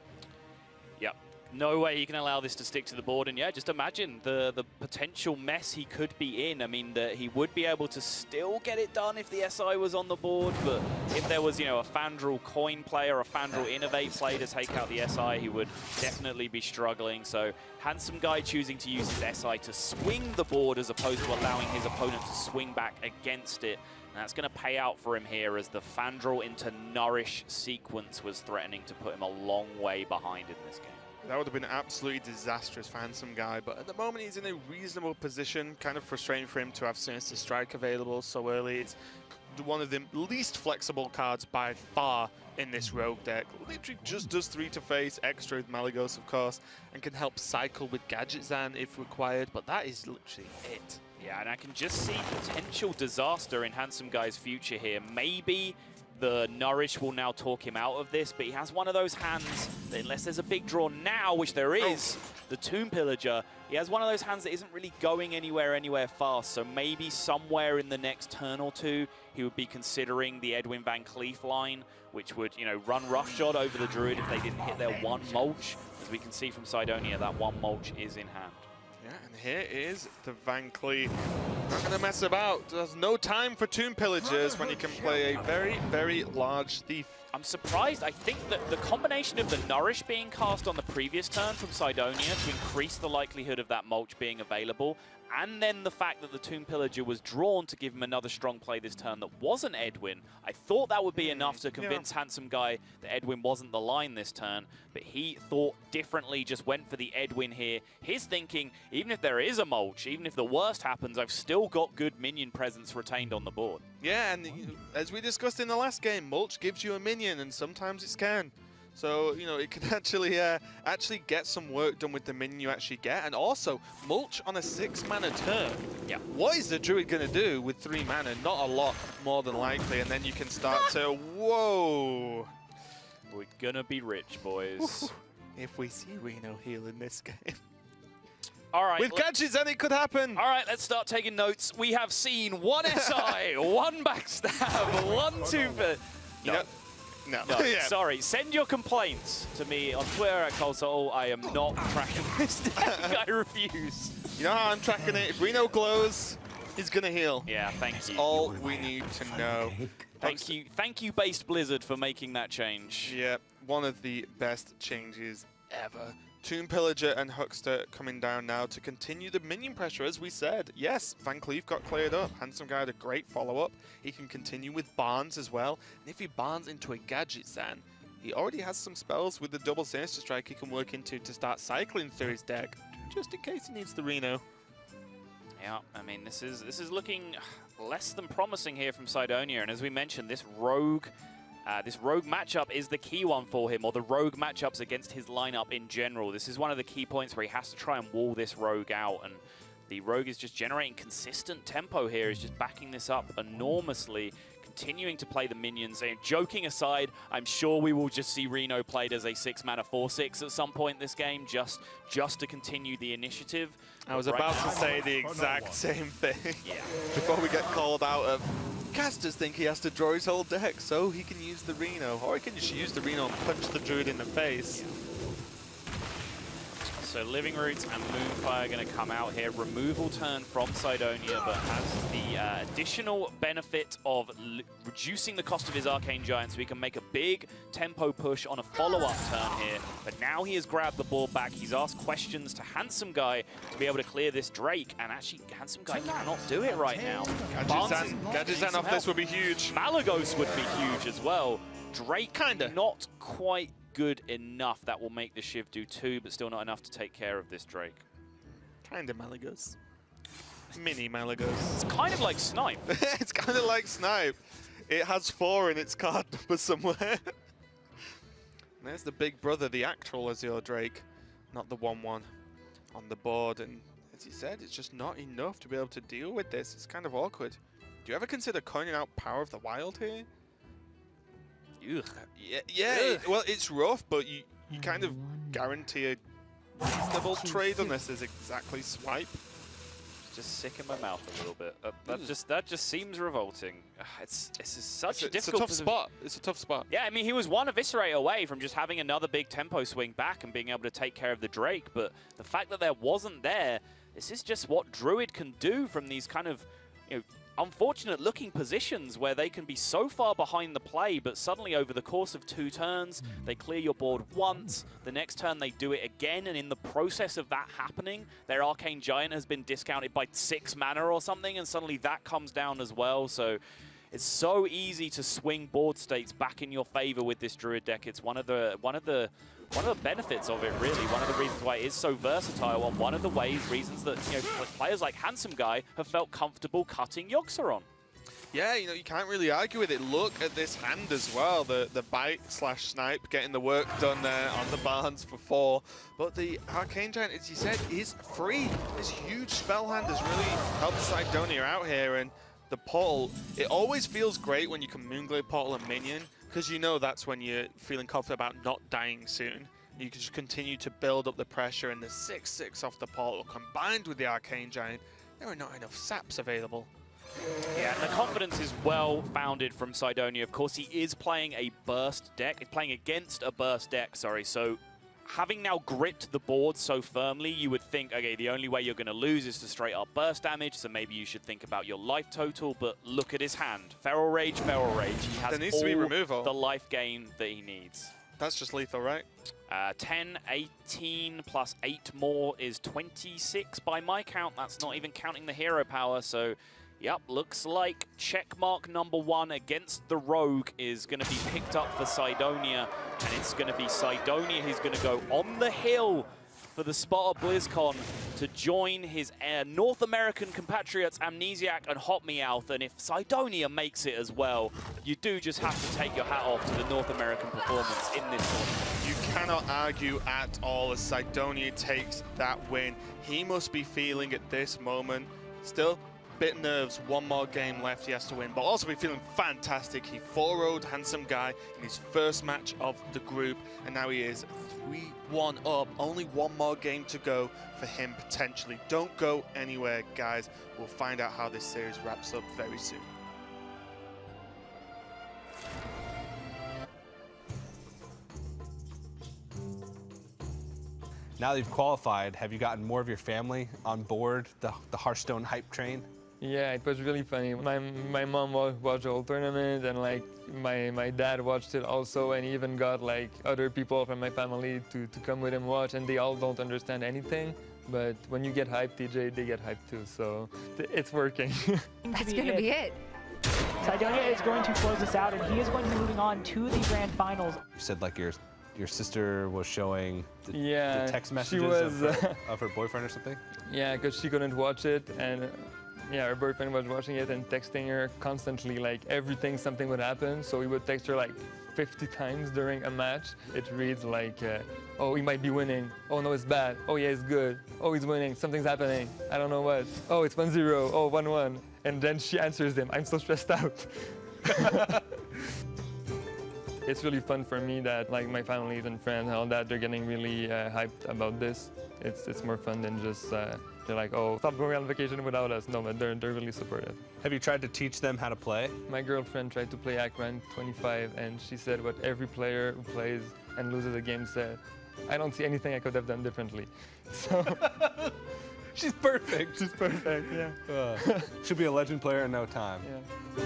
Yep. No way he can allow this to stick to the board, and yeah, just imagine the potential mess he could be in. I mean, he would be able to still get it done if the SI was on the board, but if there was, you know, a Fandral Coin play or a Fandral Innovate play to take out the SI, he would definitely be struggling. So Handsomeguy choosing to use his SI to swing the board as opposed to allowing his opponent to swing back against it. And that's going to pay out for him here as the Fandral into Nourish sequence was threatening to put him a long way behind in this game. That would have been absolutely disastrous for Handsomeguy, but at the moment he's in a reasonable position. Kind of frustrating for him to have Sinister Strike available so early. It's one of the least flexible cards by far in this Rogue deck. Literally just does 3 to face, extra with Malagos, of course, and can help cycle with Gadgetzan if required, but that is literally it. Yeah, and I can just see potential disaster in Handsomeguy's future here. Maybe the Nourish will now talk him out of this, but he has one of those hands that, unless there's a big draw now, which there is, the Tomb Pillager, he has one of those hands that isn't really going anywhere fast. So maybe somewhere in the next turn or two, he would be considering the Edwin Van Cleef line, which would, you know, run roughshod over the Druid if they didn't hit their 1 mulch. As we can see from Cydonia, that 1 mulch is in hand. Yeah, and here is the Van Cleef. Not going to mess about. There's no time for Tomb Pillagers when you can play a very, very large Thief. I'm surprised. I think that the combination of the Nourish being cast on the previous turn from Cydonia to increase the likelihood of that mulch being available, and then the fact that the Tomb Pillager was drawn to give him another strong play this turn that wasn't Edwin, I thought that would be enough to convince Handsomeguy that Edwin wasn't the line this turn, but he thought differently, just went for the Edwin here. His thinking, even if there is a mulch, even if the worst happens, I've still got good minion presence retained on the board. Yeah, and as we discussed in the last game, mulch gives you a minion, and sometimes it's can. So, you know, it can actually get some work done with the minion you actually get. And also, mulch on a 6 mana turn. Yeah. What is the Druid going to do with 3 mana? Not a lot, more than likely. And then you can start to, whoa. We're going to be rich, boys. If we see Reno heal in this game. All right. With gadgets, then it could happen. All right, let's start taking notes. We have seen 1 SI, 1 backstab, 1 Tomb Pillager. No. No. Yeah. Sorry, send your complaints to me on Twitter at Colsol. I am not tracking this deck. I refuse. You know how I'm tracking it? If Reno glows, he's going to heal. Yeah, thank you. All we need to know. Thank you, Based Blizzard, for making that change. Yeah, one of the best changes ever. Tomb Pillager and Huckster coming down now to continue the minion pressure, as we said. Yes, Van Cleef got cleared up. Handsomeguy had a great follow-up. He can continue with Barnes as well. And if he Barnes into a Gadget Zan, he already has some spells with the double Sinister Strike he can work into to start cycling through his deck, just in case he needs the Reno. Yeah, I mean, this is looking less than promising here from Cydonia. And as we mentioned, this rogue matchup is the key one for him, or the rogue matchups against his lineup in general. This is one of the key points where he has to try and wall this rogue out, and the rogue is just generating consistent tempo here. He's just backing this up enormously, continuing to play the minions. And joking aside, I'm sure we will just see Reno played as a 6-mana 4/6 at some point this game, just to continue the initiative. I was about to say the exact same thing. Yeah. Before we get called out of casters think he has to draw his whole deck so he can use the Reno, or he can just use the Reno and punch the Druid in the face. So Living Roots and Moonfire are going to come out here. Removal turn from Cydonia, but has the additional benefit of reducing the cost of his Arcane Giant, so he can make a big tempo push on a follow-up turn here. But now he has grabbed the board back. He's asked questions to Handsomeguy to be able to clear this Drake, and actually Handsomeguy cannot do it right now. Gadget Zan off this would be huge. Malagos would be huge as well. Drake not quite good enough. That will make the Shiv do 2, but still not enough to take care of this Drake. Kinda Malagos. Mini Malagos. It's kind of like Snipe. It's kind of like Snipe. It has 4 in its card number somewhere. There's the big brother, the actual Azure Drake, not the 1/1 on the board. And as he said, it's just not enough to be able to deal with this. It's kind of awkward. Do you ever consider coining out Power of the Wild here? Ugh. Yeah. Well, it's rough, but you kind of guarantee a reasonable trade unless there's exactly swipe. Just sick in my mouth a little bit. That just seems revolting. It's such a difficult. It's a tough spot. It's a tough spot. Yeah, I mean, he was one Eviscerate away from just having another big tempo swing back and being able to take care of the Drake. But the fact that there wasn't there, this is just what Druid can do from these kind of, unfortunate looking positions where they can be so far behind the play, but suddenly over the course of 2 turns, they clear your board once, the next turn they do it again, and in the process of that happening, their Arcane Giant has been discounted by 6 mana or something, and suddenly that comes down as well. So it's so easy to swing board states back in your favor with this Druid deck. It's one of the benefits of it, really. One of the reasons why it is so versatile, and one of the reasons that players like Handsomeguy have felt comfortable cutting Yogg-Saron. Yeah, you can't really argue with it. Look at this hand as well. The bite/snipe getting the work done there on the Barnes for 4. But the Arcane Giant, as you said, is free. This huge spell hand has really helped Cydonia out here. And the portal, it always feels great when you can Moonglade Portal a minion, because that's when you're feeling confident about not dying soon. You can just continue to build up the pressure, and the 6/6 off the portal combined with the Arcane Giant, there are not enough saps available. Yeah, and the confidence is well founded from Cydonia. Of course, he is playing a burst deck. He's playing against a burst deck, sorry. So having now gripped the board so firmly, you would think, okay, the only way you're going to lose is to straight up burst damage, so maybe you should think about your life total, but look at his hand. Feral Rage. He has there needs to be removal. The life gain that he needs. That's just lethal, right? 10, 18 plus 8 more is 26 by my count. That's not even counting the hero power, so yep, looks like checkmark number 1 against the Rogue is going to be picked up for Cydonia, and it's going to be Cydonia who's going to go on the hill for the spot at BlizzCon to join his North American compatriots Amnesiac and Hot Meowth. And if Cydonia makes it as well, you do just have to take your hat off to the North American performance in this tournament. You cannot argue at all as Cydonia takes that win. He must be feeling at this moment still bit nerves, 1 more game left he has to win, but also be feeling fantastic. He 4-0'd Handsomeguy in his first match of the group, and now he is 3-1 up. Only 1 more game to go for him potentially. Don't go anywhere, guys. We'll find out how this series wraps up very soon. Now that you've qualified, have you gotten more of your family on board the Hearthstone hype train? Yeah, it was really funny. My mom watched the whole tournament, and like my dad watched it also, and he even got like other people from my family to come with him watch, and they all don't understand anything. But when you get hyped, TJ, they get hyped too, so it's working. That's gonna be it. Cydonia is going to close this out, and he is going to be moving on to the grand finals. You said like your sister was showing the text messages of her boyfriend or something? Yeah, because she couldn't watch it, and yeah, her boyfriend was watching it and texting her constantly, like everything, something would happen. So he would text her like 50 times during a match. It reads like, oh, he might be winning. Oh no, it's bad. Oh yeah, it's good. Oh, he's winning. Something's happening. I don't know what. Oh, it's 1-0. Oh, 1-1. And then she answers him, I'm so stressed out. It's really fun for me that like my families and friends and all that, they're getting really hyped about this. It's more fun than just they're like, oh, stop going on vacation without us. No, but they're really supportive. Have you tried to teach them how to play? My girlfriend tried to play Akron 25, and she said what every player who plays and loses a game said. I don't see anything I could have done differently. So she's perfect. She's perfect, yeah. She'll be a legend player in no time. Yeah.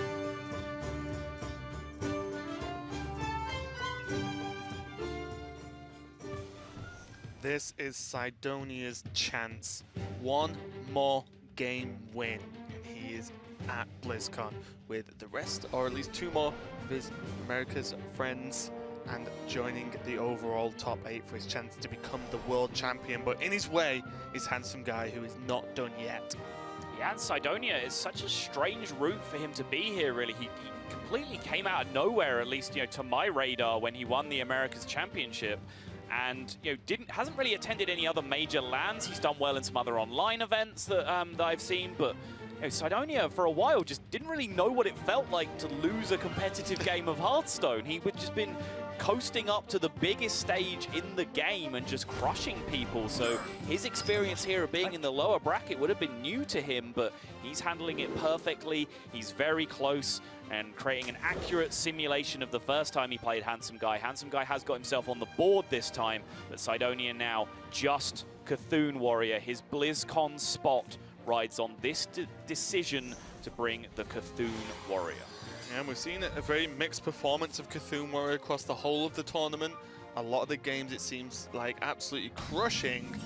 This is Cydonia's chance. One more game win, and he is at BlizzCon with the rest, or at least two more of his America's friends, and joining the overall top 8 for his chance to become the world champion. But in his way is Handsomeguy, who is not done yet. Yeah, and Cydonia is such a strange route for him to be here, really. He completely came out of nowhere, at least, to my radar, when he won the America's Championship. And hasn't really attended any other major LANs. He's done well in some other online events that I've seen, but Cydonia for a while just didn't really know what it felt like to lose a competitive game of Hearthstone. He would just been coasting up to the biggest stage in the game and just crushing people. So his experience here of being in the lower bracket would have been new to him, but he's handling it perfectly. He's very close and creating an accurate simulation of the first time he played Handsomeguy. Handsomeguy has got himself on the board this time, but Cydonia now just Cthulhu Warrior. His BlizzCon spot rides on this decision to bring the Cthulhu Warrior. And we've seen a very mixed performance of Cthulhu Warrior across the whole of the tournament. A lot of the games it seems like absolutely crushing,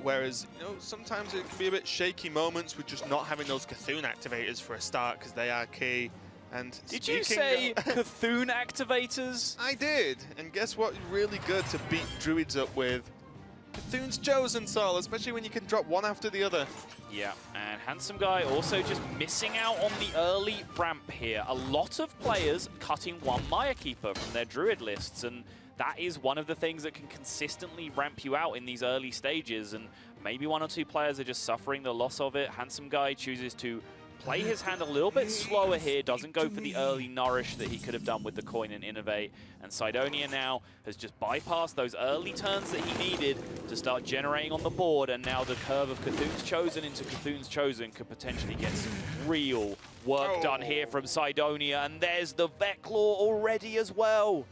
whereas sometimes it can be a bit shaky moments with just not having those Cthulhu activators for a start, because they are key. And did you say Cthulhu activators? I did, and guess what? Really good to beat druids up with Cthulhu's Chosen Soul, especially when you can drop one after the other. Yeah, and Handsomeguy also just missing out on the early ramp here. A lot of players cutting one Maya Keeper from their druid lists, and that is one of the things that can consistently ramp you out in these early stages, and maybe one or two players are just suffering the loss of it. Handsomeguy chooses to play his hand a little bit slower here, doesn't go for the early nourish that he could have done with the coin and innovate, and Cydonia now has just bypassed those early turns that he needed to start generating on the board, and now the curve of Cthulhu's Chosen into Cthulhu's Chosen could potentially get some real work done here from Cydonia, and there's the Veclaw already as well.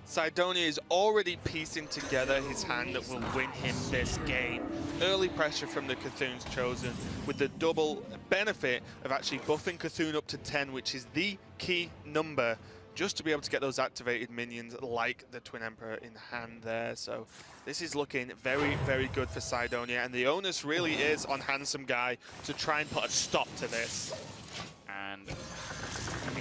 Cydonia is already piecing together his hand that will win him this game. Early pressure from the Cthulhu's Chosen with the double benefit of actually buffing Cthulhu up to 10, which is the key number, just to be able to get those activated minions like the Twin Emperor in hand there. So this is looking very, very good for Cydonia, and the onus really is on Handsomeguy to try and put a stop to this. And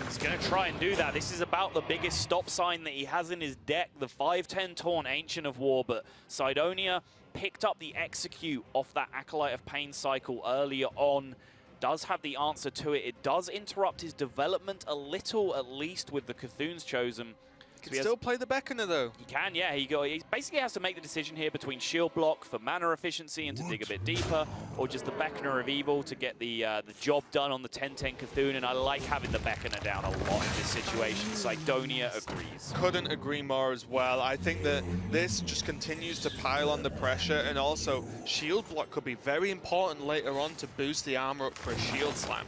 he's going to try and do that. This is about the biggest stop sign that he has in his deck, the 5/10 Taunt Ancient of War, but Cydonia picked up the execute off that Acolyte of Pain cycle earlier on. Does have the answer to it. It does interrupt his development a little, at least, with the Cthulhu's Chosen. He can still play the Beckoner, though. He can, yeah. He basically has to make the decision here between Shield Block for mana efficiency and to dig a bit deeper, or just the Beckoner of Evil to get the job done on the 10/10 Cthulhu. And I like having the Beckoner down a lot in this situation. Cydonia agrees. Couldn't agree more as well. I think that this just continues to pile on the pressure, and also Shield Block could be very important later on to boost the armor up for a Shield Slam.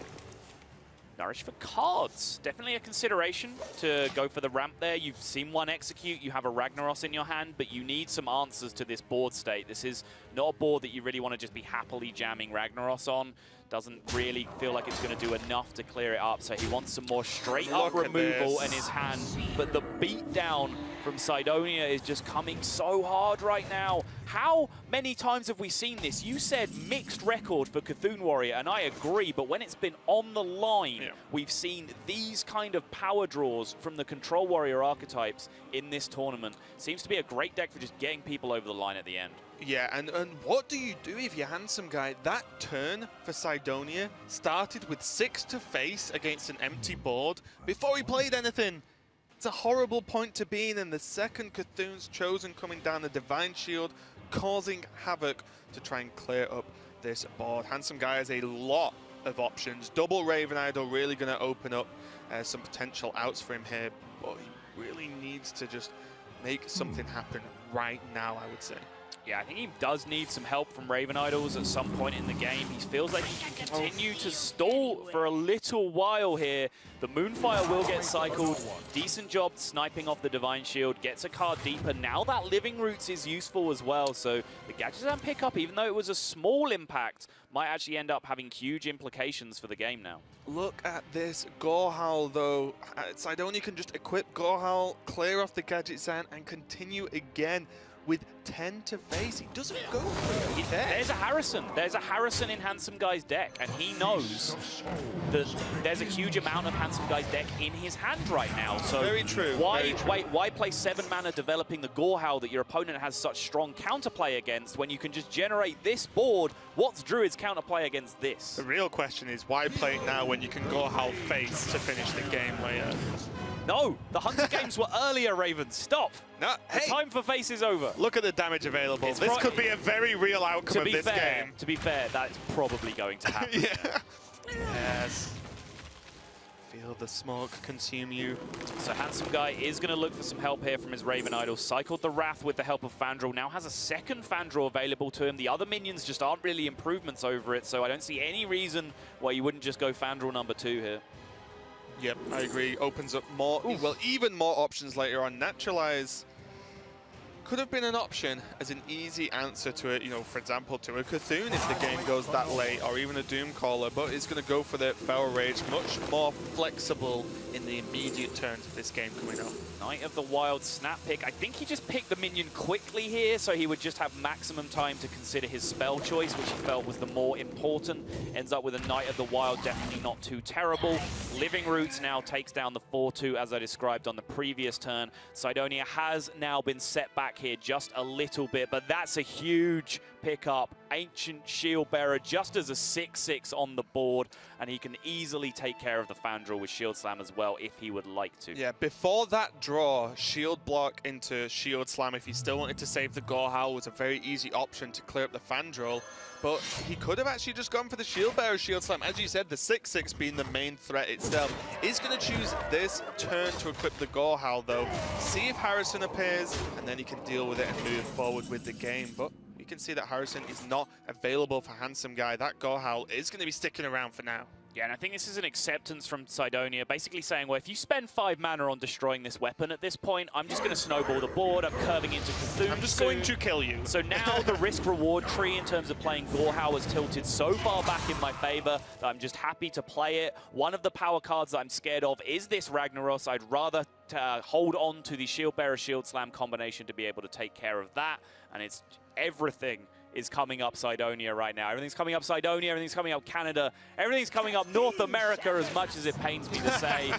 Nourish for cards. Definitely a consideration to go for the ramp there. You've seen one execute, you have a Ragnaros in your hand, but you need some answers to this board state. This is not a board that you really want to just be happily jamming Ragnaros on. Doesn't really feel like it's going to do enough to clear it up, so he wants some more straight-up removal in his hand. But the beat down from Cydonia is just coming so hard right now. How many times have we seen this? You said mixed record for Cthulhu Warrior, and I agree, but when it's been on the line, we've seen these kind of power draws from the Control Warrior archetypes in this tournament. Seems to be a great deck for just getting people over the line at the end. Yeah, and what do you do if you're Handsomeguy? That turn for Cydonia started with 6 to face against an empty board before he played anything. It's a horrible point to be in, and the second Cthulhu's chosen coming down the Divine Shield, causing havoc to try and clear up this board. Handsomeguy has a lot of options. Double Raven Idol really going to open up some potential outs for him here, but he really needs to just make something happen right now, I would say. Yeah, I think he does need some help from Raven Idols at some point in the game. He feels like he can continue to stall for a little while here. The Moonfire will get cycled. Decent job sniping off the Divine Shield. Gets a card deeper. Now that Living Roots is useful as well. So the Gadgetzan pickup, even though it was a small impact, might actually end up having huge implications for the game now. Look at this Gorehowl, though. Cydonia can just equip Gorehowl, clear off the Gadgetzan, and continue again. With 10 to face, he doesn't go for it. There's a Harrison. There's a Harrison in Handsomeguy's deck, and he knows that there's a huge amount of Handsomeguy's deck in his hand right now. So very true. Why play 7 mana developing the Gorehowl that your opponent has such strong counterplay against when you can just generate this board? What's Druid's counterplay against this? The real question is why play it now when you can Gorehowl face to finish the game later? No, the Hunter games were earlier, Raven. Stop. No, the time for face is over. Look at the damage available. This could be a very real outcome of this game. To be fair, that's probably going to happen. Yes. Feel the smoke consume you. So Handsomeguy is going to look for some help here from his Raven Idol. Cycled the Wrath with the help of Fandral. Now has a second Fandral available to him. The other minions just aren't really improvements over it, so I don't see any reason why you wouldn't just go Fandral number 2 here. Yep, I agree. Opens up more, well, even more options later on. Naturalize could have been an option as an easy answer to it, you know, for example, to a Cthulhu if the game goes that late, or even a Doomcaller, but it's going to go for the Feral Rage, much more flexible in the immediate turns of this game coming up. Knight of the Wild snap pick. I think he just picked the minion quickly here, so he would just have maximum time to consider his spell choice, which he felt was the more important. Ends up with a Knight of the Wild, definitely not too terrible. Living Roots now takes down the 4-2, as I described on the previous turn. Cydonia has now been set back here just a little bit, but that's a huge pickup. Ancient Shield Bearer just as a 6-6 on the board, and he can easily take care of the Fandral with Shield Slam as well if he would like to. Yeah, before that draw, Shield Block into Shield Slam, if he still wanted to save the Gorehowl, was a very easy option to clear up the Fandral, but he could have actually just gone for the Shield Bearer Shield Slam. As you said, the 6-6 being the main threat itself. He's going to choose this turn to equip the Gorehowl, though. See if Harrison appears, and then he can deal with it and move forward with the game. But you can see that Harrison is not available for Handsomeguy. That Gorehowl is going to be sticking around for now. Yeah, and I think this is an acceptance from Cydonia, basically saying, well, if you spend 5 mana on destroying this weapon at this point, I'm just going to snowball the board. I'm curving into Cthulhu. I'm just going to kill you. So now the risk-reward tree in terms of playing Gorehowl has tilted so far back in my favor that I'm just happy to play it. One of the power cards that I'm scared of is this Ragnaros. I'd rather hold on to the Shield Bearer Shield Slam combination to be able to take care of that, and it's everything is coming up Cydonia right now. Everything's coming up Cydonia, everything's coming up Canada, everything's coming up North America, as much as it pains me to say.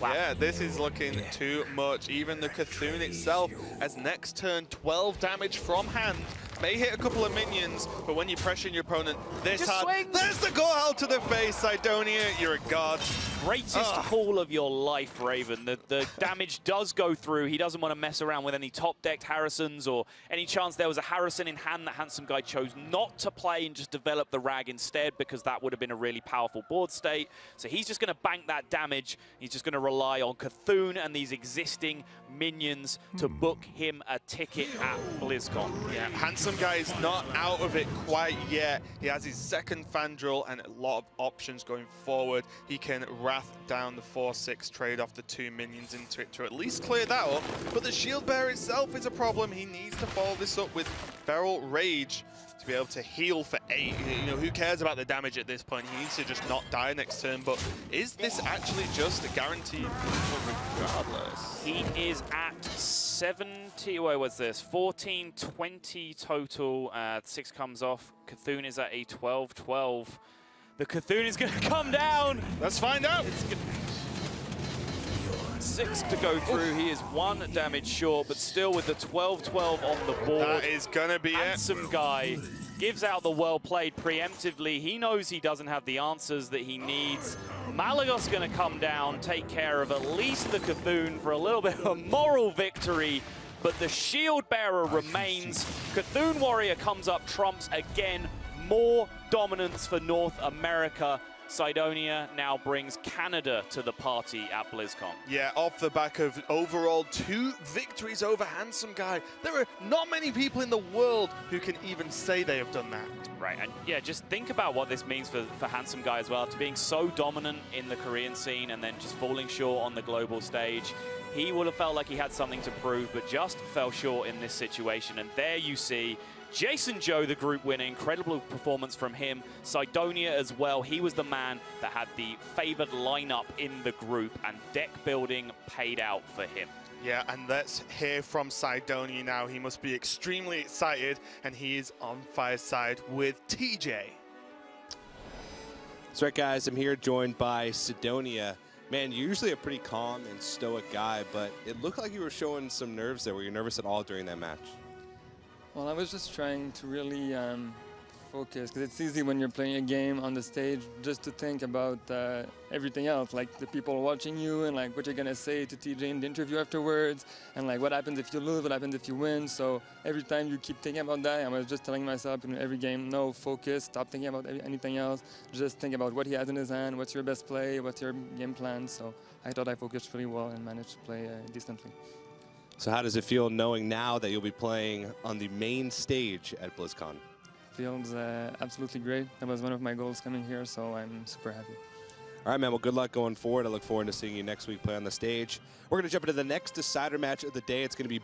Wow. Yeah, this is looking too much. Even the Cthulhu itself, as next turn, 12 damage from hand. May hit a couple of minions, but when you pressure your opponent this just hard, swings. There's the Gorehowl to the face, Cydonia, you're a god. Greatest call of your life, Raven. The damage does go through. He doesn't want to mess around with any top-decked Harrisons or any chance there was a Harrison in hand that Handsomeguy chose not to play and just develop the Rag instead, because that would have been a really powerful board state. So he's just going to bank that damage. He's just going to rely on Cthulhu and these existing minions to book him a ticket at BlizzCon. Yeah, Handsomeguy Handsomeguy is not out of it quite yet. He has his second Fandral and a lot of options going forward. He can Wrath down the 4/6, trade off the 2 minions into it to at least clear that up. But the Shield Bearer itself is a problem. He needs to follow this up with Feral Rage to be able to heal for 8. You know, who cares about the damage at this point? He needs to just not die next turn. But is this actually just a guaranteed regardless? He is at 70, where was this? 14, 20 total. 6 comes off. Cthulhu is at a 12-12. The Cthulhu is going to come down. Let's find out. 6 to go through. He is 1 damage short, but still with the 12-12 on the board. That is going to be Handsomeguy gives out the well played preemptively. He knows he doesn't have the answers that he needs. Malagos going to come down, take care of at least the Cthulhu for a little bit of a moral victory, but the Shield Bearer remains. Cthulhu Warrior comes up, trumps again. More dominance for North America. Cydonia now brings Canada to the party at BlizzCon. Yeah, off the back of overall 2 victories over Handsomeguy. There are not many people in the world who can even say they have done that. Right, and yeah, just think about what this means for Handsomeguy as well. After being so dominant in the Korean scene and then just falling short on the global stage, he would have felt like he had something to prove, but just fell short in this situation. And there you see Jason Joe, the group winner, incredible performance from him. Cydonia as well. He was the man that had the favored lineup in the group, and deck building paid out for him. Yeah, and let's hear from Cydonia now. He must be extremely excited, and he is on Fireside with TJ. That's right, guys. I'm here joined by Cydonia. Man, you're usually a pretty calm and stoic guy, but it looked like you were showing some nerves there. Were you nervous at all during that match? Well, I was just trying to really focus, because it's easy when you're playing a game on the stage just to think about everything else, like the people watching you and like what you're gonna say to TJ in the interview afterwards, and like what happens if you lose, what happens if you win. So every time you keep thinking about that, I was just telling myself in every game, no, focus, stop thinking about anything else, just think about what he has in his hand, what's your best play, what's your game plan. So I thought I focused really well and managed to play decently. So how does it feel knowing now that you'll be playing on the main stage at BlizzCon? Feels absolutely great. That was one of my goals coming here, so I'm super happy. All right, man. Well, good luck going forward. I look forward to seeing you next week play on the stage. We're going to jump into the next decider match of the day. It's going to be